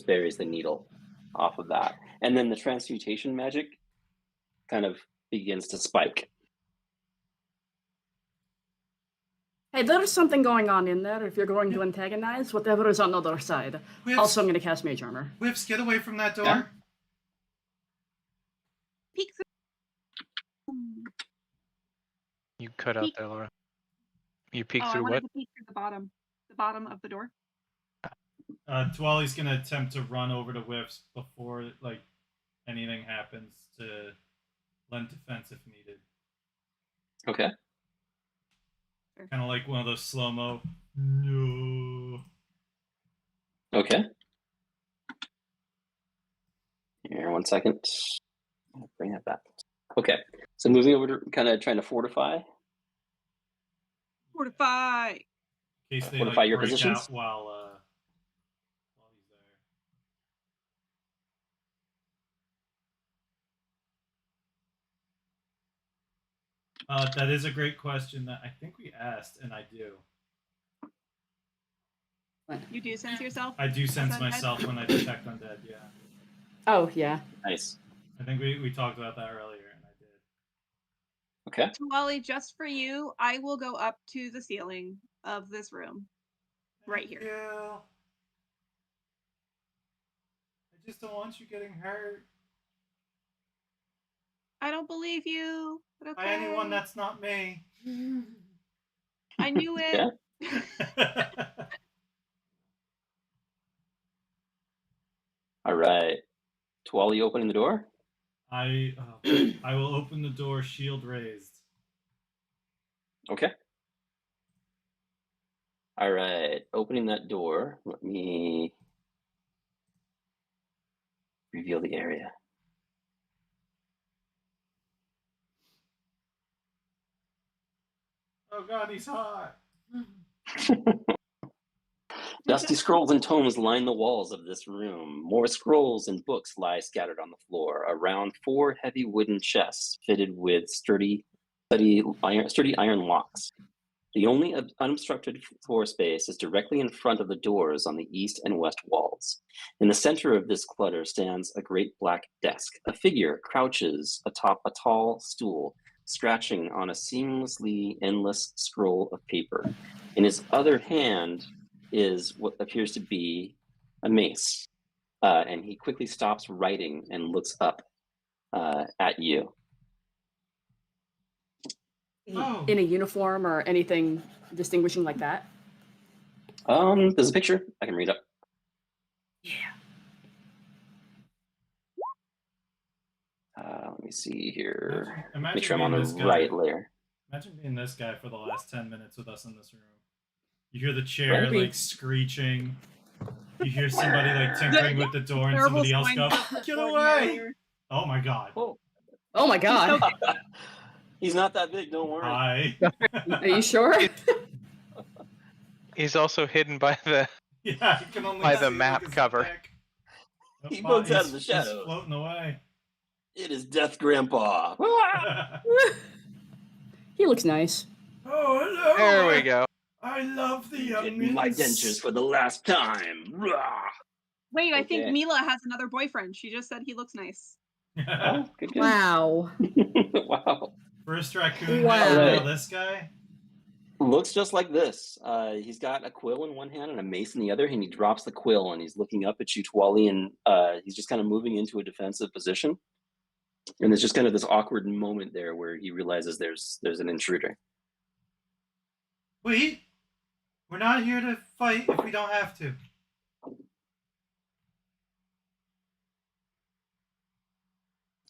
buries the needle off of that, and then the transmutation magic kind of begins to spike. Hey, there's something going on in there if you're going to antagonize whatever is on the other side. We have, Also, I'm going to cast Mage Armor. we have get away from that door. Yeah. Peek through. You cut out Peek. there, Laura. You peek I through wanted what? to peek through the bottom of the door. Dwali's gonna attempt to run over to Whiffs before like anything happens to lend defense if needed. Okay. Kind of like one of those slow mo. No. Okay. Here, 1 second. I'll bring that back. Okay. So moving over to kind of trying to fortify. Fortify. In case they Fortify like your break positions? out while he's there. That is a great question that I think we asked, and I do. You do sense yourself? I do sense undead? myself when I detect undead, yeah. Oh, yeah. Nice. I think we talked about that earlier, and I did. Okay. Wally, just for you, I will go up to the ceiling of this room. Right here. Thank you. I just don't want you getting hurt I don't believe you. But okay. by anyone that's not me. I knew it. Yeah. All right. Twali opening the door. I will open the door, shield raised. Okay. All right. Opening that door. Let me reveal the area. Oh god, he's hot. Dusty scrolls and tomes line the walls of this room. More scrolls and books lie scattered on the floor. Around 4 heavy wooden chests fitted with sturdy iron locks. The only unobstructed floor space is directly in front of the doors on the east and west walls. In the center of this clutter stands a great black desk. A figure crouches atop a tall stool, scratching on a seamlessly endless scroll of paper. In his other hand is what appears to be a mace. And he quickly stops writing and looks up at you. Oh. In a uniform or anything distinguishing like that? There's a picture. I can read up. Yeah. Let me see here. Imagine Make sure I'm on being the this guy. right layer. Imagine being this guy for the last 10 minutes with us in this room. You hear the chair Maybe. like screeching. You hear somebody like tinkering with the door, and Terrible somebody else swine go, stuff "Get reporting away!" earlier. Oh my god. Oh, Oh my god. he's not that big. Don't worry. Hi. Are you sure? He's also hidden by the. Yeah, I can only By see the like map his cover. neck. He Oh, pokes out of the he's shadows. floating away. It is Death Grandpa. He looks nice. Oh, hello. There we go. I love the Get onions. my dentures for the last time. Rah. Wait, I think Okay. Mila has another boyfriend. She just said he looks nice. Oh, good. Wow. Wow. First raccoon. Wow. Wow. Alright. This guy. Looks just like this. He's got a quill in one hand and a mace in the other, and he drops the quill and he's looking up at you, Twali, and he's just kind of moving into a defensive position. And there's just kind of this awkward moment there where he realizes there's an intruder. Wait. We're not here to fight if we don't have to.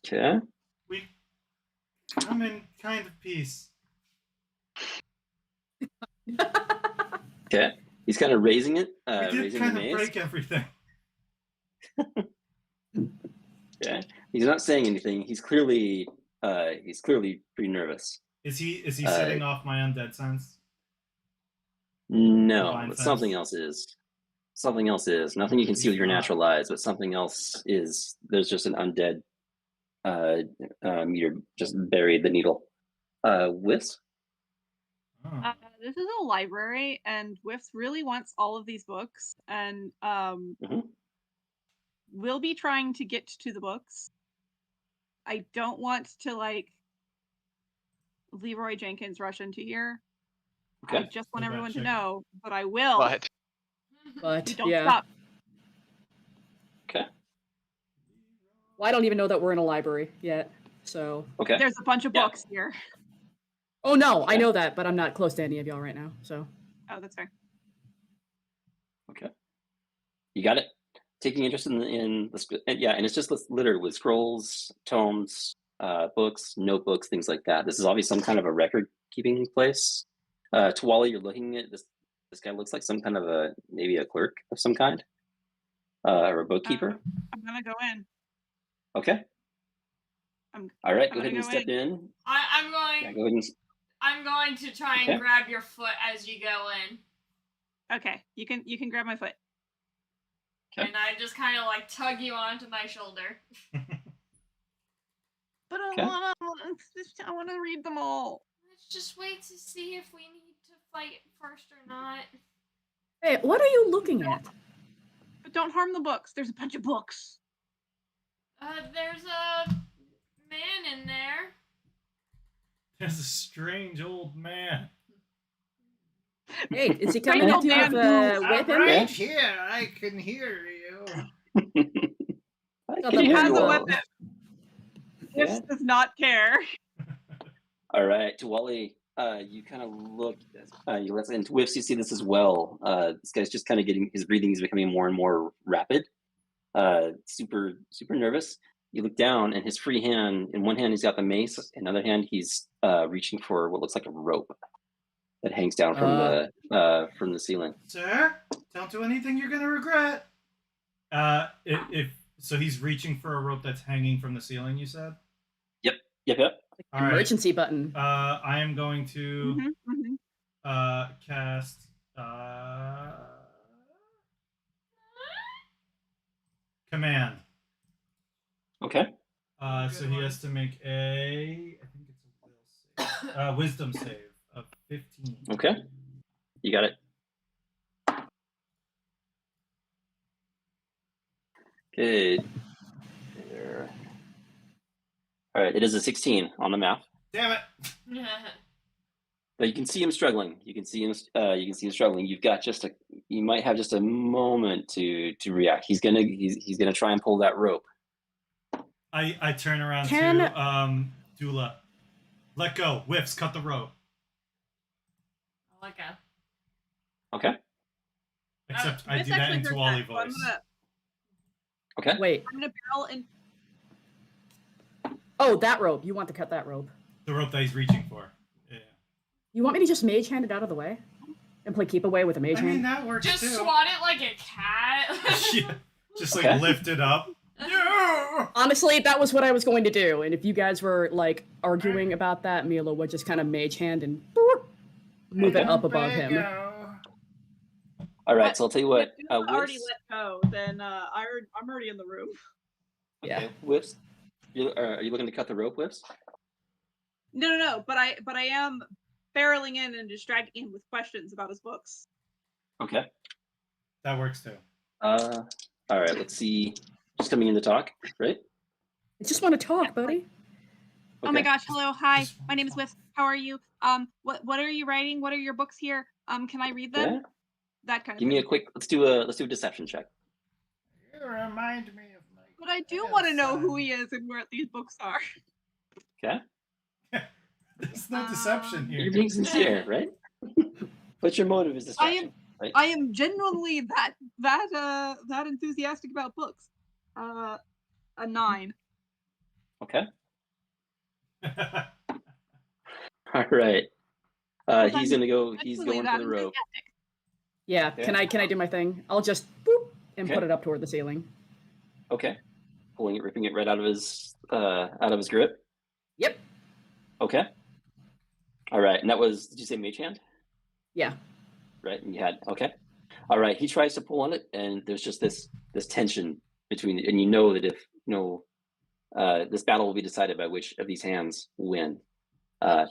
Okay. We come in kind of peace. Okay. He's kind of raising it. We did Raising the kind of mace. break everything. Okay. He's not saying anything. He's clearly pretty nervous. Is he setting off my undead sense? No, Divine but sense. something else is. Something else is. Nothing you can see with your natural eyes, but something else is. There's just an undead meter just buried the needle. Whis? Oh. This is a library, and Whiffs really wants all of these books, and we'll be trying to get to the books. I don't want to Leroy Jenkins rush into here. I Okay. just want What about everyone to chicken? know, but I will. But But You don't yeah. stop. Okay. Well, I don't even know that we're in a library yet. So. Okay. There's a bunch of Yeah. books here. Oh no, I Yeah. know that, but I'm not close to any of y'all right now. So. Oh, that's fair. Okay. You got it. Taking interest in and it's just littered with scrolls, tomes, books, notebooks, things like that. This is obviously some kind of a record keeping place. Twali, you're looking at this. This guy looks like some kind of maybe a clerk of some kind, or a bookkeeper. I'm gonna go in. Okay. I'm All right. I'm Go ahead gonna and go step in. I'm Yeah, going. go ahead and. I'm going to try and Okay. grab your foot as you go in, Okay, you can grab my foot. Okay. and I just kind of tug you onto my shoulder. But Okay. I want to read them all. Let's just wait to see if we need to fight first or not. Hey, what are you looking at? But don't harm the books. There's a bunch of books. There's a man in there. There's a strange old man. Hey, is he coming old at you with man a who- weapon? right here. I can hear you. I Oh, can the He hear has you a all. weapon. Yeah. This does not care. All right, Twali, you kind of look. You let and Whiffs, you see this as well. This guy's just kind of getting his breathing is becoming more and more rapid. Super nervous. You look down, and his free hand. In one hand, he's got the mace. In the other hand, he's reaching for what looks like a rope that hangs down from the ceiling. Sir, don't do anything you're gonna regret. If so, he's reaching for a rope that's hanging from the ceiling. You said. Yep. All right. Emergency button. I am going to cast command. Okay. So he has to make I think it's a will save, wisdom save of 15. Okay. You got it. Okay. There. All right. It is a 16 on the map. Damn it! But you can see him struggling. You can see him struggling. You might have just a moment to react. He's gonna try and pull that rope. I turn around Can- to Dula. Let go. Whiffs. Cut the rope. Okay. Except I This do that actually in hurts Tuwali that, so I'm voice. Okay. Wait. gonna barrel in. Oh, that rope. You want to cut that rope. The rope that he's reaching for. Yeah. You want me to just mage hand it out of the way? And play keep away with a mage I mean hand? that works Just too. swat it like a cat. Yeah, just like Okay. lift it up. Yeah. Honestly, that was what I was going to do, and if you guys were like arguing about that, Mila would just kind of mage hand and boop, move it Okay. up above him. All right, so I'll tell you what. If Mila already Whiffs. let go, then I'm already in the room. Yeah. Okay, Whiffs. Are you looking to cut the rope, Whiffs? No. But I am barreling in and distracting him with questions about his books. Okay. That works too. All right, let's see. Just coming in to talk, right? I just want to talk, buddy. Oh my Okay. gosh! Hello, hi. Just My name is one Whiff. How are you? What are you writing? What are your books here? Can I read them? Yeah. That kind of Give me thing. a quick. Let's do a deception check. You remind me of my. But I do want to know who he is and where these books are. Okay. There's no deception here. You're being sincere, right? But your motive is distraction, right? I am genuinely that enthusiastic about books. A 9. Okay. All right. He's gonna go. He's Genuinely going that for the rope. enthusiastic. Yeah. Okay. Can I do my thing? I'll just boop and Okay. put it up toward the ceiling. Okay. Pulling it, ripping it right out of his grip. Yep. Okay. All right. And that was. Did you say mage hand? Yeah. Right. And you had. Okay. All right. He tries to pull on it, and there's just this tension between, and you know that if this battle will be decided by which of these hands win.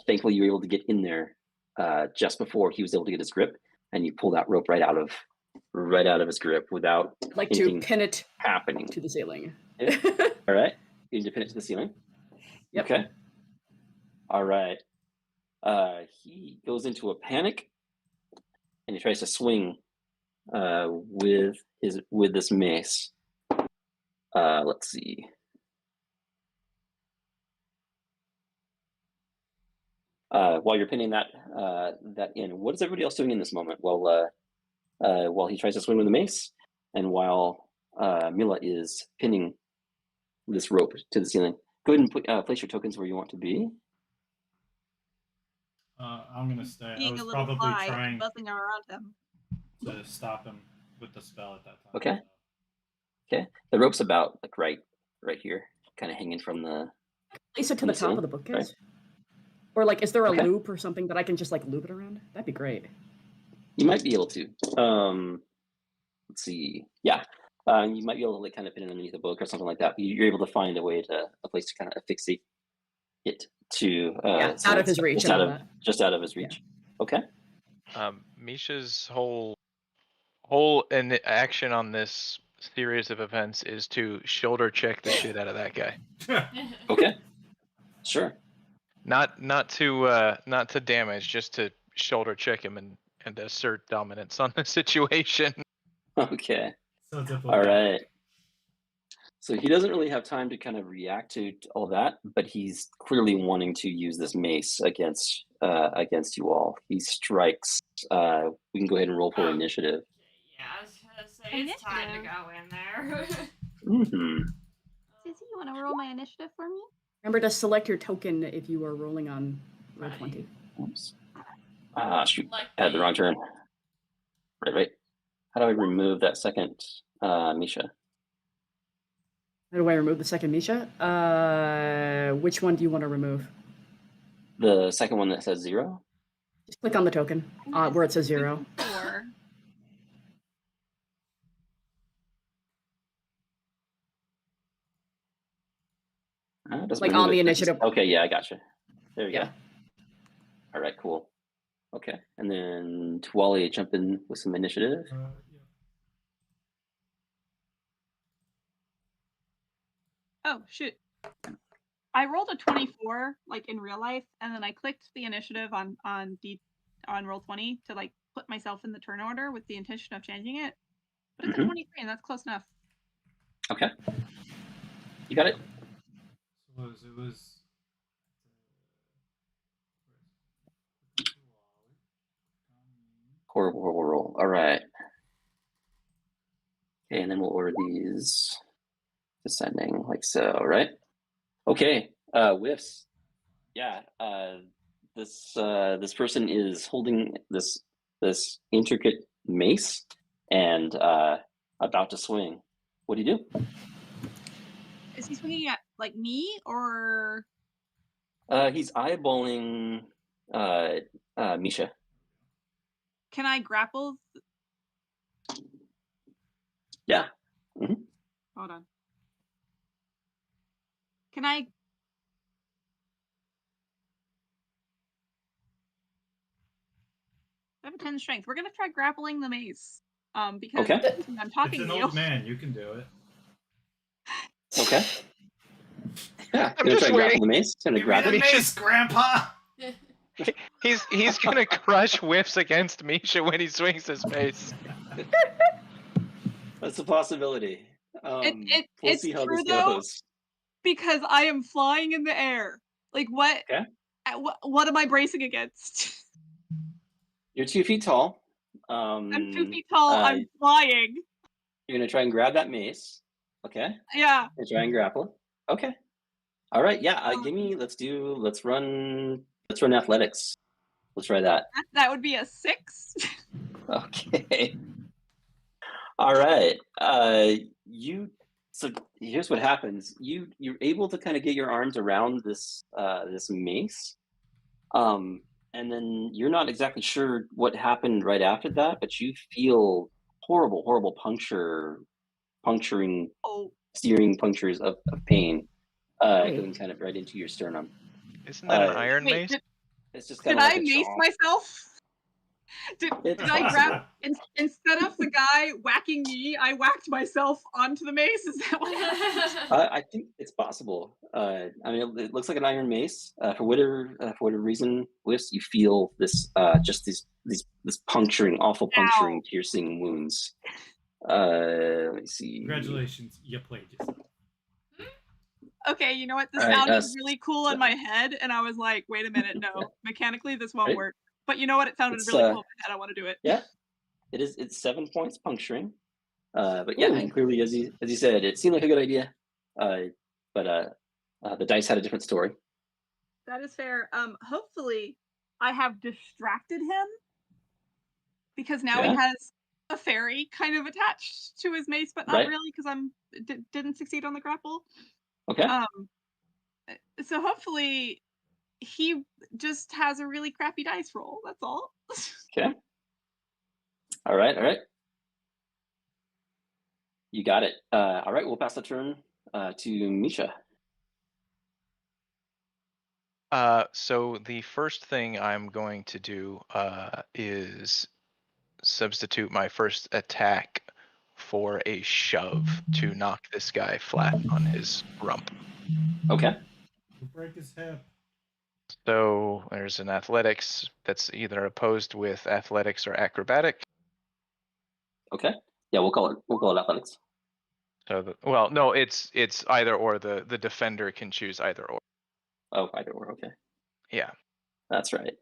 Thankfully, you were able to get in there just before he was able to get his grip, and you pull that rope right out of his grip without I'd like to anything pin it happening. to the ceiling. Yeah. All right, you need to pin it to the ceiling. Yep. Okay. All right. He goes into a panic, and he tries to swing with this mace. Let's see. While you're pinning that in, what is everybody else doing in this moment? While he tries to swing with the mace, and while Mila is pinning this rope to the ceiling, go ahead and place your tokens where you want to be. I'm gonna stay. I Being was a little probably fly and trying buzzing around him. to stop him with the spell at that time. Okay. Okay. The rope's about like right here, kind of hanging from the. Place it to from the the top of ceiling, the bookcase. right? Or like, is there a Okay. loop or something that I can just like loop it around? That'd be great. You might be able to. Let's see. Yeah. You might be able to like kind of pin it underneath a book or something like that. You're able to find a place to kind of fixate it to Out of his reach. just and out all of that. just out of his reach. Okay. Misha's whole in action on this series of events is to shoulder check the shit out of that guy. Okay. Sure. Not to damage, just to shoulder check him and assert dominance on the situation. Okay. So typical. All right. So he doesn't really have time to kind of react to all that, but he's clearly wanting to use this mace against you all. He strikes. We can go ahead and roll for initiative. Yeah, I was gonna say it's time to go in there. Mm-hmm. Sissy, you want to roll my initiative for me? Remember to select your token if you are rolling on roll 20. Oops. Shoot. Like I had the wrong turn. Right. How do I remove that second Misha? How do I remove the second Misha? Which one do you want to remove? The second one that says 0? Just click on the token where it says 0. 4. Doesn't Like remove on the it. initiative. Okay, yeah, I gotcha. There you Yeah. go. All right, cool. Okay, and then Twali jump in with some initiative. Yeah. Oh shoot! I rolled a 24 like in real life, and then I clicked the initiative on roll 20 to like put myself in the turn order with the intention of changing it. But it's a 23, and that's close enough. Okay, you got it. It was. Horrible roll. All right. Okay, and then we'll order these descending like so, right? Okay, whiffs. Yeah, this person is holding this intricate mace, and about to swing. What do you do? Is he swinging at like me or? He's eyeballing Misha. Can I grapple? Yeah. Hold on. Can I? I have a 10 strength. We're gonna try grappling the mace. Because Okay. I'm It's talking an to you. old man. You can do it. Okay. Yeah. I'm Gonna just try and grapple waiting. the mace. Gonna Give me grab the it. mace, Grandpa. He's gonna crush whiffs against Misha when he swings his mace. That's a possibility. We'll It's see how true this though, goes. because I am flying in the air. Like what? Okay. What am I bracing against? You're 2 feet tall. I'm 2 feet tall. I'm flying. You're gonna try and grab that mace. Okay. Yeah. And try and grapple. Okay. All right. Yeah. Um, Let's run athletics. Let's try that. that would be a 6. Okay. All right. So here's what happens. You're able to kind of get your arms around this mace. And then you're not exactly sure what happened right after that, but you feel horrible puncturing, Oh, searing punctures of pain Hey. going kind of right into your sternum. Isn't that an Uh, iron wait, mace? It's just kind did of I like a mace chomp. myself? Did It's I grab possible. instead of the guy whacking me, I whacked myself onto the mace? Is that what happened? I think it's possible. I mean, it looks like an iron mace. For whatever reason, Bliss, you feel this just this puncturing, awful puncturing, piercing wounds. Let me see. Congratulations, you played yourself. Okay, you know what? This All right, sounded really cool in so- my head, and I was like, wait a minute, no. Mechanically, this won't Right. work. But you know what? It sounded It's, really cool in my head. I want to do it. Yeah, it's 7 points puncturing. But yeah, Ooh. and clearly, as you said, it seemed like a good idea. But the dice had a different story. That is fair. Hopefully, I have distracted him because now he Yeah. has a fairy kind of attached to his mace, but not Right. really because didn't succeed on the grapple. Okay. So hopefully, he just has a really crappy dice roll. That's all. Okay. All right. You got it. All right, we'll pass the turn to Misha. So the first thing I'm going to do is substitute my first attack for a shove to knock this guy flat on his rump. Okay. Break his hip. So there's an athletics that's either opposed with athletics or acrobatic. Okay. Yeah, we'll call it athletics. So no, it's either or. The defender can choose either or. Oh, either or. Okay. Yeah, That's right.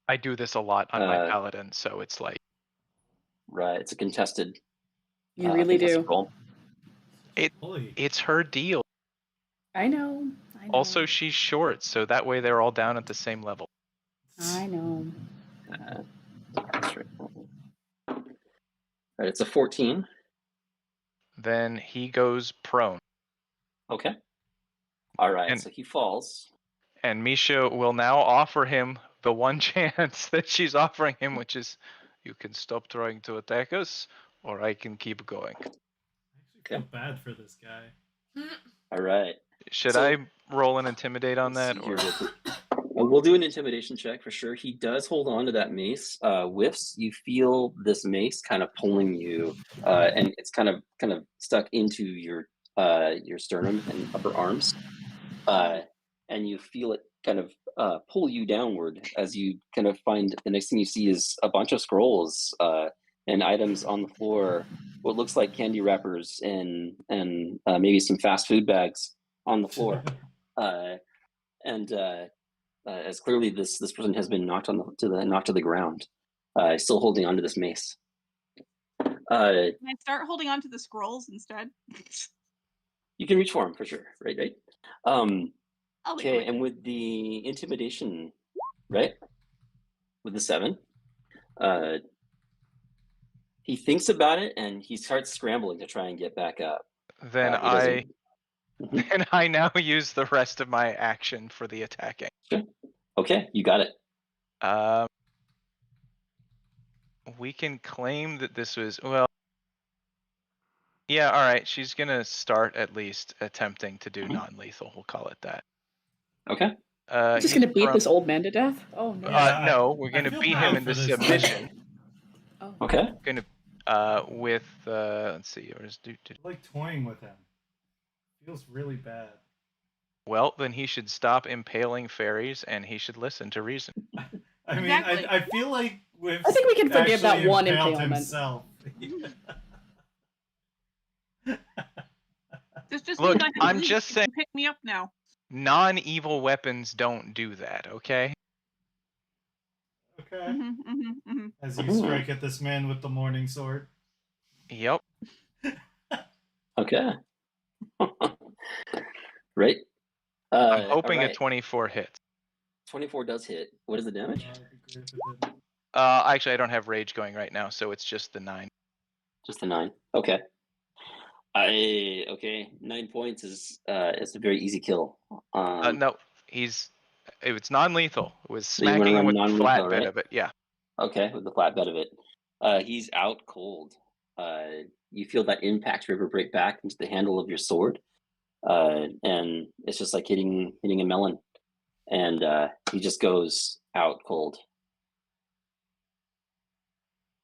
I do this a lot on my paladin, so it's like Right. It's a contested. You really contested do. roll. Holy. it's her deal. I know. Also, she's short, so that way they're all down at the same level. I know. That's right. All right. It's a 14. Then he goes prone, Okay. All right. And- So he falls. and Misha will now offer him the one chance that she's offering him, which is, you can stop trying to attack us, or I can keep going. I actually feel bad for this guy. All right. Should So- I roll an intimidate on Let's that, see or here real quick. We'll do an intimidation check for sure. He does hold on to that mace. Whiffs, you feel this mace kind of pulling you, and it's kind of stuck into your sternum and upper arms, and you feel it kind of pull you downward as you kind of find the next thing you see is a bunch of scrolls and items on the floor, what looks like candy wrappers and maybe some fast food bags on the floor. As clearly this person has been knocked to the ground, still holding onto this mace. Can I start holding on to the scrolls instead? You can reach for him for sure, right? I'll wait, Okay, wait. and with the intimidation, right, with the 7, He thinks about it and he starts scrambling to try and get back up. Then He doesn't- and I now use the rest of my action for the attacking. Sure. Okay, you got it. We can claim that this was yeah, all right. She's gonna start at least attempting to do non-lethal. We'll call it that. Okay. We're just he's gonna beat prone- this old man to death? Oh no. Yeah, no, we're I gonna feel beat bad him into for this submission. Oh. Okay. Gonna with let's see, where's I like toying with him. Feels really bad. well, then he should stop impaling fairies and he should listen to reason. I mean, Exactly. I feel like with I think we can forgive that one impaled impalement. himself. This just Look, means I have I'm leash. just You saying- can pick me up now. Non-evil weapons don't do that, okay? Okay. Mm-hmm. As you strike at this man with the morning sword. Yep. Okay. Right. I'm hoping all right. a 24 hits. 24 does hit. What is the damage? It'd be great if it didn't. Actually, I don't have rage going right now, so it's just the 9. Just a 9. Okay. Okay. 9 points is a very easy kill. No, it's non-lethal. It was you wanna smacking him run with the non-lethal, flat bed right? of it. Yeah. Okay, with the flat bed of it. He's out cold. You feel that impact reverberate back into the handle of your sword, and it's just like hitting a melon, and he just goes out cold.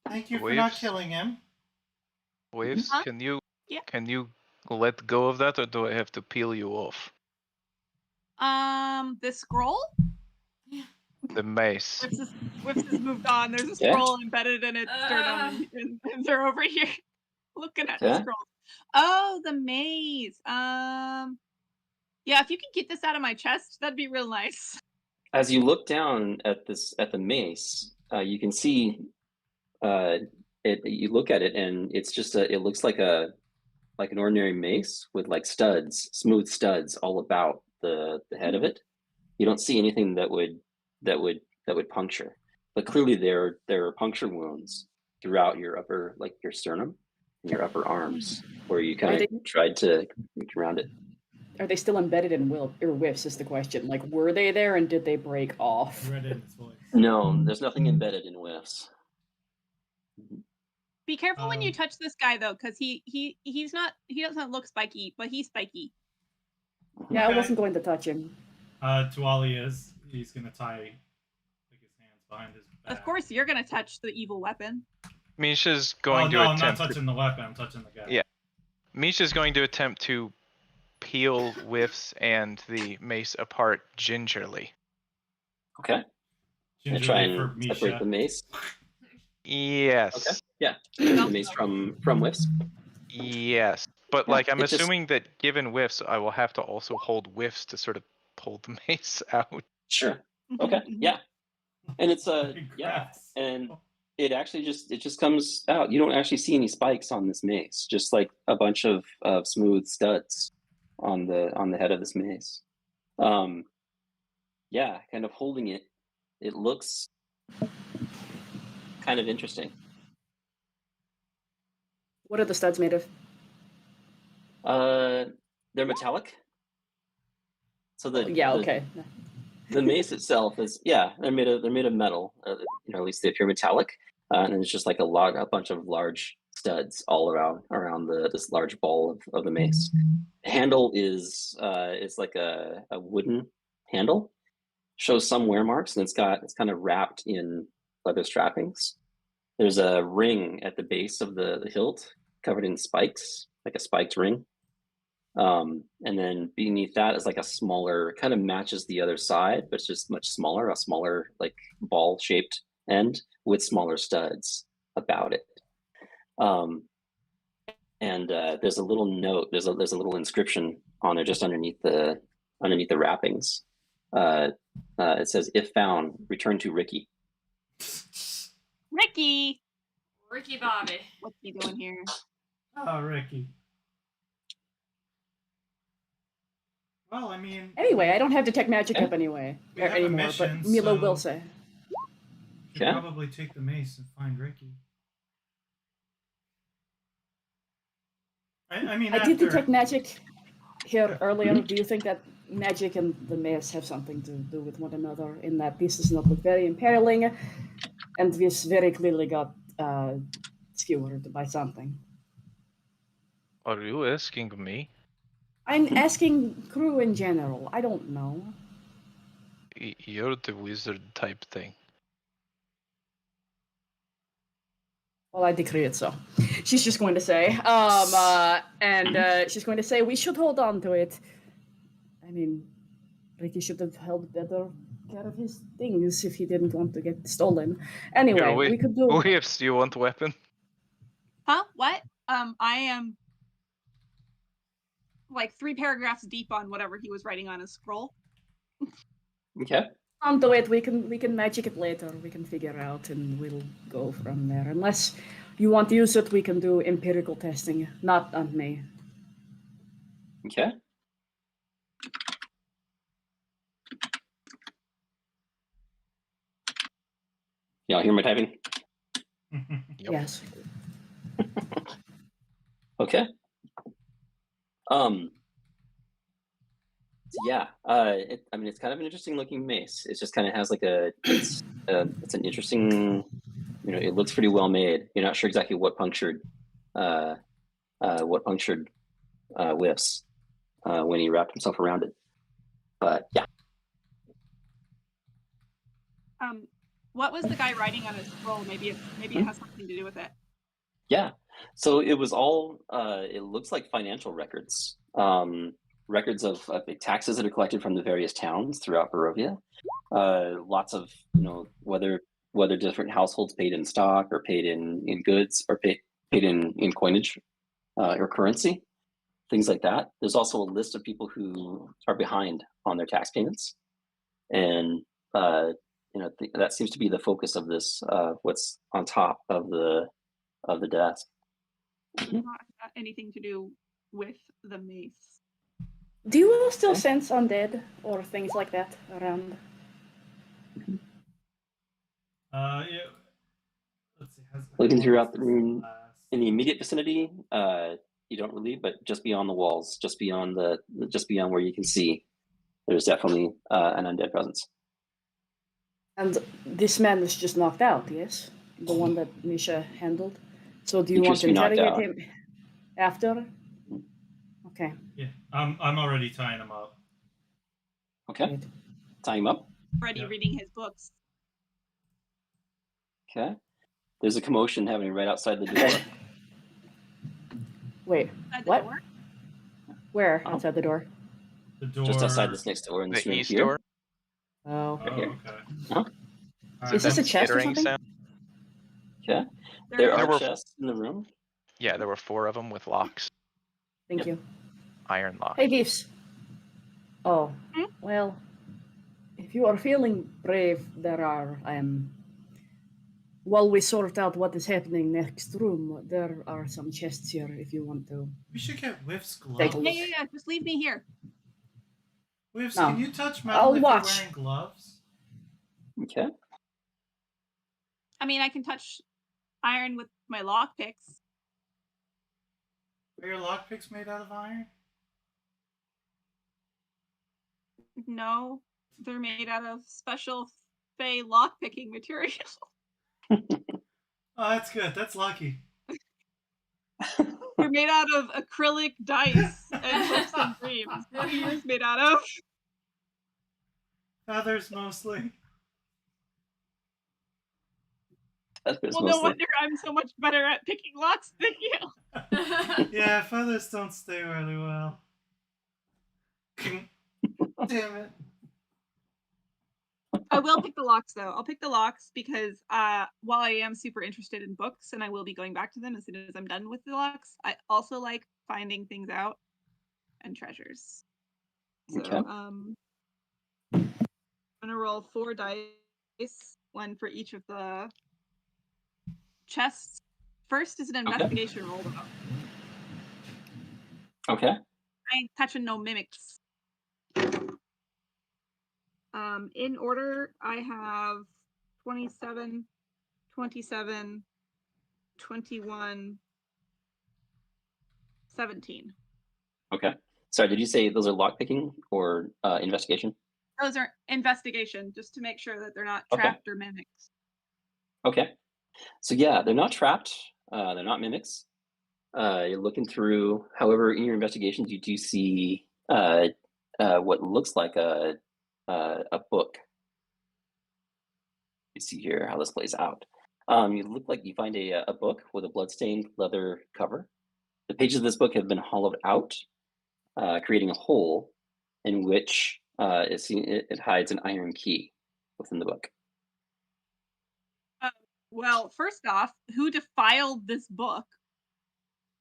Thank you for not Waves. killing him. Waves, Huh? can you Yeah. let go of that, or do I have to peel you off? The scroll? The mace. Whips has moved on. There's a Yeah. scroll embedded in its sternum, and they're over here looking at the Yeah. scroll. Oh, the maze. Yeah, if you can get this out of my chest, that'd be real nice. As you look down at the mace, you can see you look at it, and it's just it looks like an ordinary mace with like studs, smooth studs all about the head of it. You don't see anything that would puncture, but clearly there are puncture wounds throughout your upper, like your sternum and your upper arms, where you kind of tried to reach around it. Are they still embedded in whiffs is the question. Like, were they there and did they break off? I read it in his voice. No, there's nothing embedded in whiffs. Be careful when you Um, touch this guy though, because he doesn't look spiky, but he's spiky. Yeah, I Okay. wasn't going to touch him. Tuali is. He's gonna tie like his hands behind his back. Of course, you're gonna touch the evil weapon. Misha's going to no, I'm not attempt. touching the weapon. I'm touching the guy. Yeah. Misha's going to attempt to peel Whiffs and the mace apart gingerly. Okay. And Gingerly try for and Misha. separate the mace. Yes. Okay. Yeah. The mace from whiffs. Yes. But Yeah, like I'm it just- assuming that given Whiffs, I will have to also hold Whiffs to sort of pull the mace out. Sure. Okay. Yeah. And it's yeah, Congrats. and it actually just comes out. You don't actually see any spikes on this mace, just like a bunch of smooth studs on the head of this mace. Yeah, kind of holding it. It looks kind of interesting. What are the studs made of? They're metallic. So Yeah, okay. the mace itself is they're made of metal. At least if you're metallic, and it's just like a bunch of large studs all around this large ball of the mace. Handle is it's like a wooden handle. Shows some wear marks, and it's kind of wrapped in leather strappings. There's a ring at the base of the hilt covered in spikes, like a spiked ring. And then beneath that is like a smaller, kind of matches the other side, but it's just much smaller, a smaller like ball shaped end with smaller studs about it. And there's a little note, there's a little inscription on it just underneath the wrappings. It says, "If found, return to Ricky." Ricky, Ricky Bobby. what's he doing here? Oh, Ricky. Well, I mean, Anyway, I don't have detect magic up anyway We have a anymore, mission, but Mila so- will say. we should Yeah. probably take the mace and find Ricky. I mean, I did after detect magic here earlier. Do you think that magic and the maze have something to do with one another? In that this does not look very imperiling, and this very clearly got skewered by something. Are you asking me? I'm asking crew in general. I don't know. You're the wizard type thing. Well, I decree it so. She's just going to say, she's going to say we should hold on to it. I mean, Ricky should have held better care of his things if he didn't want to get stolen. Anyway, Here, we could do. Whiffs, you want weapon? Huh? What? I am like 3 paragraphs deep on whatever he was writing on his scroll. Okay. Onto it. We can magic it later. We can figure out, and we'll go from there. Unless you want to use it, we can do empirical testing. Not on me. Okay. Y'all hear my typing? Yep. Yes. Okay. Yeah. I mean, it's kind of an interesting looking mace. It just kind of has like it's an interesting. You know, it looks pretty well made. You're not sure exactly what punctured Whiffs when he wrapped himself around it. But yeah. What was the guy writing on his scroll? Maybe it has something to do with it. Yeah. So it was all. It looks like financial records. Records of taxes that are collected from the various towns throughout Barovia. Lots of whether different households paid in stock or paid in goods or paid in coinage or currency, things like that. There's also a list of people who are behind on their tax payments, and that seems to be the focus of this. What's on top of the desk. Not anything to do with the mace. Do you all still Okay. sense undead or things like that around? yeah. Let's see. Looking how throughout does the this room, last? in the immediate vicinity, you don't really, but just beyond the walls, just beyond where you can see, there's definitely an undead presence. And this man is just knocked out, yes? The one that Misha handled. So do you He want appears to to be knocked interrogate out. him after? Okay. Yeah, I'm already tying him up. Okay, Great. tie him up. Already Yep. reading his books. Okay, there's a commotion happening right outside the door. Wait, At the what? door? Where? Oh. Outside the door? The door. Just outside this next door in this The room east here. door. Oh. Oh, here. okay. Huh? All Is this That a chest or skittering something? sound? Okay, there There are were- chests in the room. Yeah, there were 4 of them with locks, Thank you. iron locks. Hey, Beefs. Oh, Hmm? well, if you are feeling brave, there are, while we sort out what is happening next room, there are some chests here if you want to. We should get Whiff's gloves. Take a look. yeah. Just leave me here. Whiffs, No. can you touch metal I'll if watch. you're wearing gloves? Okay, I mean, I can touch iron with my lockpicks. Are your lockpicks made out of iron? No, they're made out of special Fey lockpicking material. Oh, that's good. That's lucky. They're made out of acrylic dice and hopes and dreams. What are yours made out of? Feathers mostly. that's Well, mostly. no wonder I'm so much better at picking locks than you. Yeah, feathers don't stay really well. Damn it. I will pick the locks though. I'll pick the locks because while I am super interested in books and I will be going back to them as soon as I'm done with the locks, I also like finding things out and treasures. So Okay. I'm gonna roll 4 dice, 1 for each of the chests. First is an investigation roll though. Okay. I ain't touching no mimics. In order, I have 27, 27, 21, 17. Okay. Sorry, did you say those are lockpicking or investigation? Those are investigation, just to make sure that they're not Okay. trapped or mimics. Okay. So yeah, they're not trapped. They're not mimics. You're looking through. However, in your investigations, you do see what looks like a book. You see here how this plays out. You look like you find a book with a bloodstained leather cover. The pages of this book have been hollowed out, creating a hole in which it hides an iron key within the book. Well, first off, who defiled this book?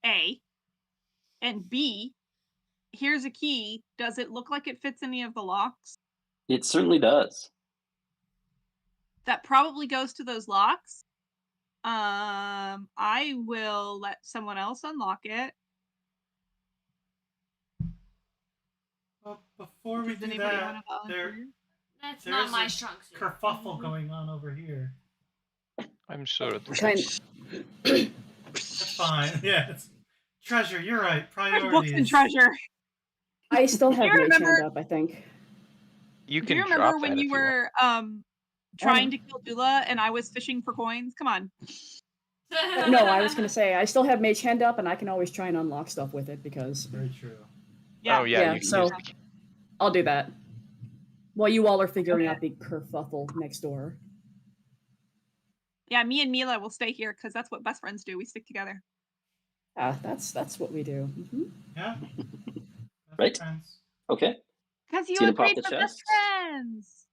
A. And B, here's a key. Does it look like it fits any of the locks? It certainly does. That probably goes to those locks. I will let someone else unlock it. Well, before we Does do anybody that, want to volunteer? That's There not is my a strong suit. kerfuffle going on over here. I'm sure. Kind That's fine. Yeah, it's treasure. You're right. There's books Priorities. and treasure. I still have you mage remember- hand up, I think. You Do can you remember drop when that you if you want. were trying to kill Dula and I was fishing for coins? Come on. No, I was going to say, I still have mage hand up, and I can always try and unlock stuff with it, because Very true. Yeah. Oh yeah, Yeah, you can so- use the key. I'll do that. While you all are figuring out the kerfuffle next door. Yeah, me and Mila will stay here because that's what best friends do. We stick together. That's what we do. Yeah. Right. Friends. Okay. Because you So you gonna pop agreed the for best chest? friends.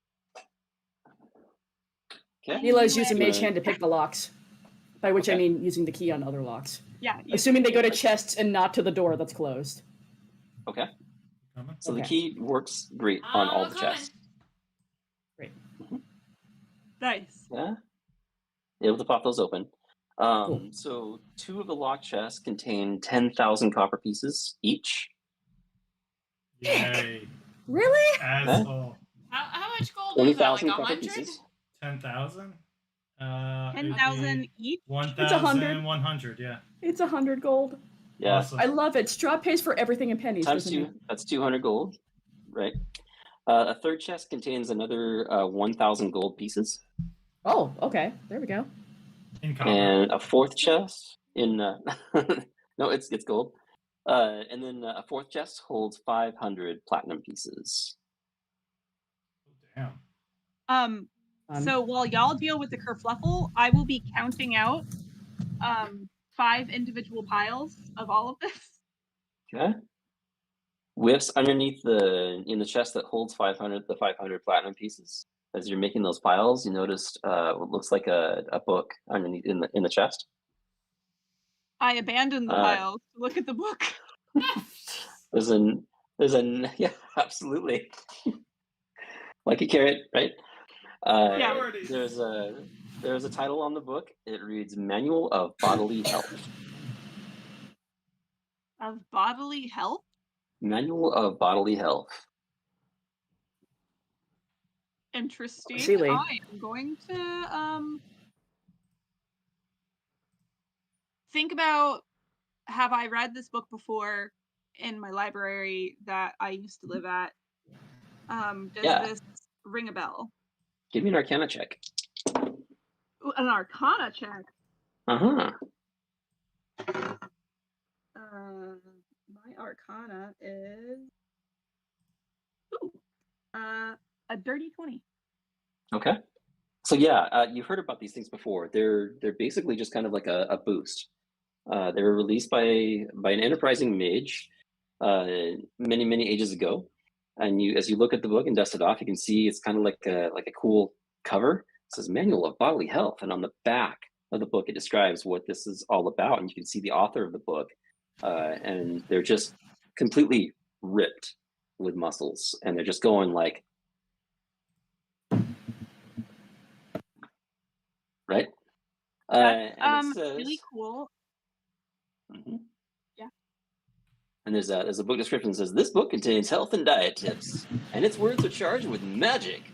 Okay. Mila's using Anyway. mage hand to pick the locks. By which I Okay. mean using the key on other locks. Yeah. Assuming they go to chests and not to the door that's closed. Okay. Coming. So the Okay. key works great on all the coming. chests. Nice. Yeah. Able to pop those open. Cool. So 2 of the lock chests contain 10,000 copper pieces each. Yay. Really? Asshole. How much gold is that? Like 20,000 copper 100? pieces. 10,000? 10,000 each. 1,100, yeah. It's 100 gold. Yeah. Awesome. I love it. Strahd pays for everything in pennies, Times doesn't 2. That's 200 gold. Right. A third chest contains another 1,000 gold pieces. he? Oh, okay. There we go. In copper. And a fourth chest in no, it's gold. And then a fourth chest holds 500 platinum pieces. Damn. So while y'all deal with the kerfluffle, I will be counting out 5 individual piles of all of this. Okay. Whiffs underneath in the chest that holds 500 platinum pieces. As you're making those piles, you noticed what looks like a book underneath in the chest. I abandoned the piles to look at the book. There's an yeah, absolutely. Like a carrot, right? Yeah. There's a title on the book. It reads Manual of Bodily Health. Of bodily health? Manual of Bodily Health. Interesting. Silly. I am going to think about, have I read this book before in my library that I used to live at? Does Yeah. this ring a bell? Give me an Arcana check. Ooh, an Arcana check. Uh-huh. My Arcana is a dirty 20. Okay. So yeah, you've heard about these things before. They're basically just kind of like a boost. They were released by an enterprising mage many ages ago. And as you look at the book and dust it off, you can see it's kind of like a cool cover. It says Manual of Bodily Health, and on the back of the book it describes what this is all about, and you can see the author of the book, and they're just completely ripped with muscles, and they're just going like, right? That's And it says, really cool. Mhm. Yeah. And there's a book description that says, this book contains health and diet tips, and its words are charged with magic.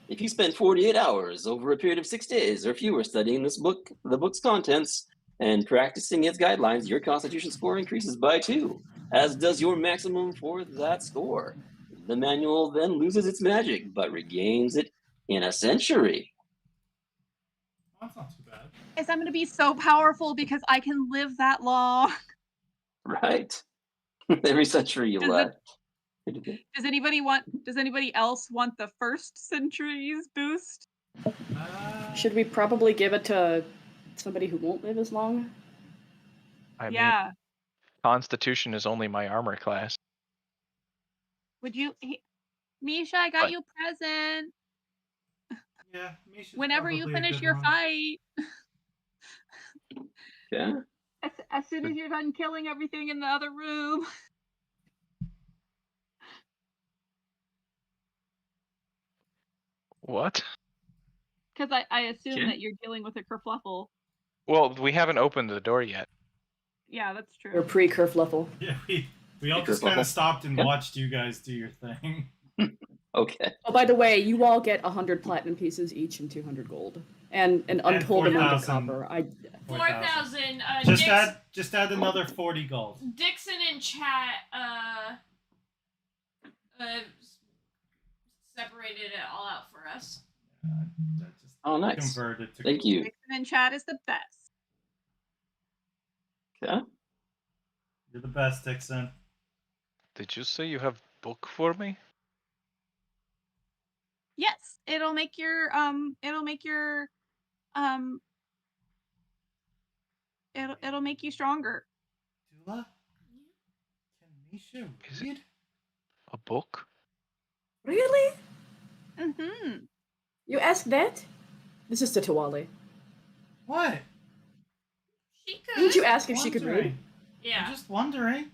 If you spend 48 hours over a period of 6 days or fewer studying the book's contents, and practicing its guidelines, your Constitution score increases by 2, as does your maximum for that score. The manual then loses its magic, but regains it in a century. That's not too bad. Guys, I'm gonna be so powerful because I can live that long. Right. Every century you Does left. Does anybody else want the first century's boost? Should we probably give it to somebody who won't live as long? I mean, Yeah. Constitution is only my armor class. Would you Misha, I got What? you a present. Yeah, Misha's Whenever you probably a finish good your one. fight. Yeah. As soon as you're done killing everything in the other room. What? Because I assume Okay. that you're dealing with a kerfluffle. Well, we haven't opened the door yet. Yeah, that's Or true. pre-kerfluffle? Yeah, we all Be just careful. kind of stopped and Yeah. watched you guys do your thing. Okay. Oh, by the way, you all get 100 platinum pieces each and 200 gold. And an untold amount of 4,000. copper. 4,000. Just add another 40 gold. Dixon in chat separated it all out for us. That just Oh, nice. converted to Thank you. Dixon in chat is the best. Okay. You're the best, Dixon. Did you say you have book for me? Yes, it'll make your it'll make you stronger. Dula? Can Misha Is it- read? A book? Really? Mm-hmm. You ask that? This is to Tawali. What? She could. Didn't you ask if she could read? Wondering. Yeah. I'm just wondering.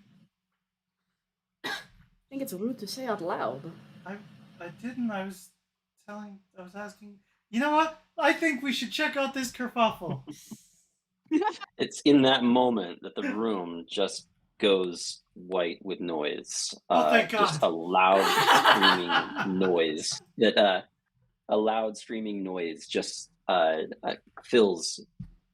I think it's rude to say out loud. I didn't. I was asking. You know what? I think we should check out this kerfuffle. It's in that moment that the room just goes white with noise. Oh, thank Just God. a loud screaming noise. A loud screaming noise just fills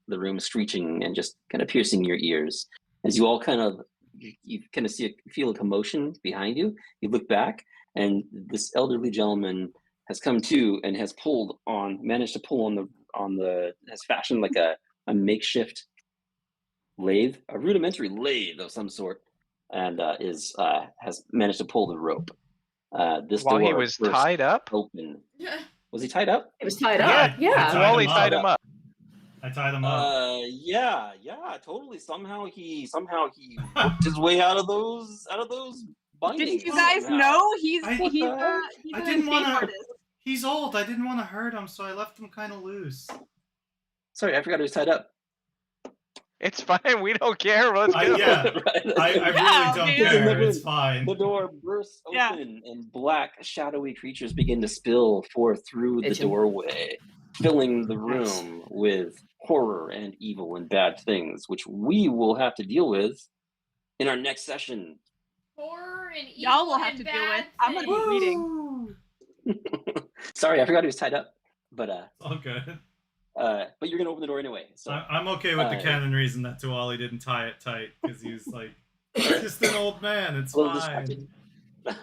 the room, screeching and just kind of piercing your ears. As you all kind of you kind of feel a commotion behind you. You look back, and this elderly gentleman has come to and has managed to pull has fashioned like a makeshift lathe, a rudimentary lathe of some sort, and has managed to pull the rope. This While he door was burst tied up? open. Was he tied up? It was tied Yeah, up. Yeah. tied Wally him tied up. him up. I tied him up. Yeah, totally. Somehow he worked his way out of those bindings. Didn't you guys somehow. know he's I- he's What the heck? he's I an didn't escape wanna- artist. He's old. I didn't want to hurt him, so I left him kind of loose. Sorry, I forgot he was tied up. It's fine. We don't care. Let's go. Yeah. Right. I really Yeah, don't okay. care. It's fine. The door bursts open, Yeah. and black, shadowy creatures begin to spill forth through the Itching. doorway, filling the room with horror and evil and bad things, which we will have to deal with in our next session. Horror and evil Y'all will have and to deal bad with. I'm gonna be things. reading. Woo! Sorry, I forgot he was tied up. But It's all good. but you're gonna open the door anyway. So I'm okay with the Uh, canon reason that Tuwali didn't tie it tight because he was like, "He's just an old man. It's a little fine." distracted.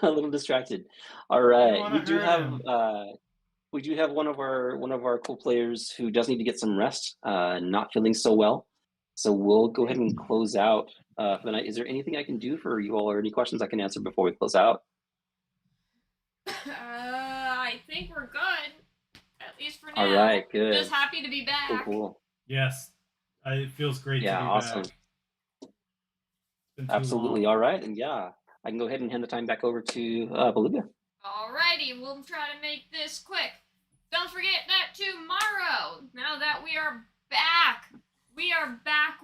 A little distracted. All right, wanna we do hurt have him. one of our cool players who does need to get some rest. Not feeling so well, so we'll go ahead and close out for the night. Is there anything I can do for you all, or any questions I can answer before we close out? I think we're good. At least for now. All right, good. Just happy to be back. Cool. Yes, it feels great Yeah, to be awesome. back. It's been too Absolutely. long. All right, and yeah, I can go ahead and hand the time back over to Bolivia. Alrighty, we'll try to make this quick. Don't forget that tomorrow, now that we are back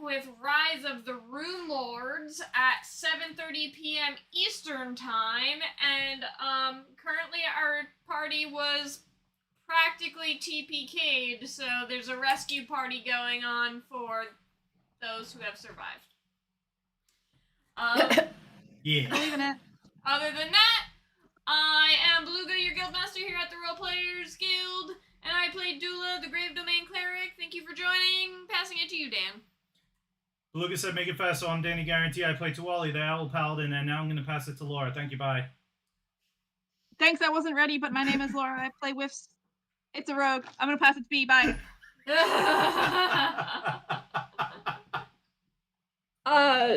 with Rise of the Rune Lords at 7:30 p.m. Eastern Time, and currently our party was practically TPK'd, so there's a rescue party going on for those who have survived. Yeah. Believe in it. Other than that, I am Beluga, your guildmaster here at the Role Players Guild, and I played Dula, the Grave Domain Cleric. Thank you for joining. Passing it to you, Dan. Beluga said, make it fast, so I'm Danny Guarantee. I play Tuwali, the Owl Paladin, and now I'm going to pass it to Laura. Thank you, bye. Thanks, I wasn't ready, but my name is Laura. I play Whiffs. It's a rogue. I'm gonna pass it to B. Bye.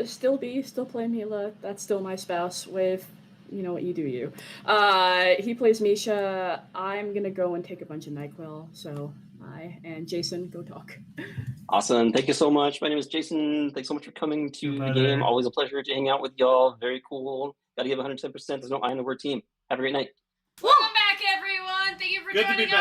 Still B, still play Mila. That's still my spouse with, you know what, you do you. He plays Misha. I'm gonna go and take a bunch of NyQuil, so bye. And Jason, go talk. Awesome. Thank you so much. My name is Jason. Thanks so much for coming to the game. Always a pleasure to hang out with y'all. Very cool. Gotta give 110%. There's no I in the word team. Have a great night. Welcome back, everyone. Thank you for Good to be joining back. us.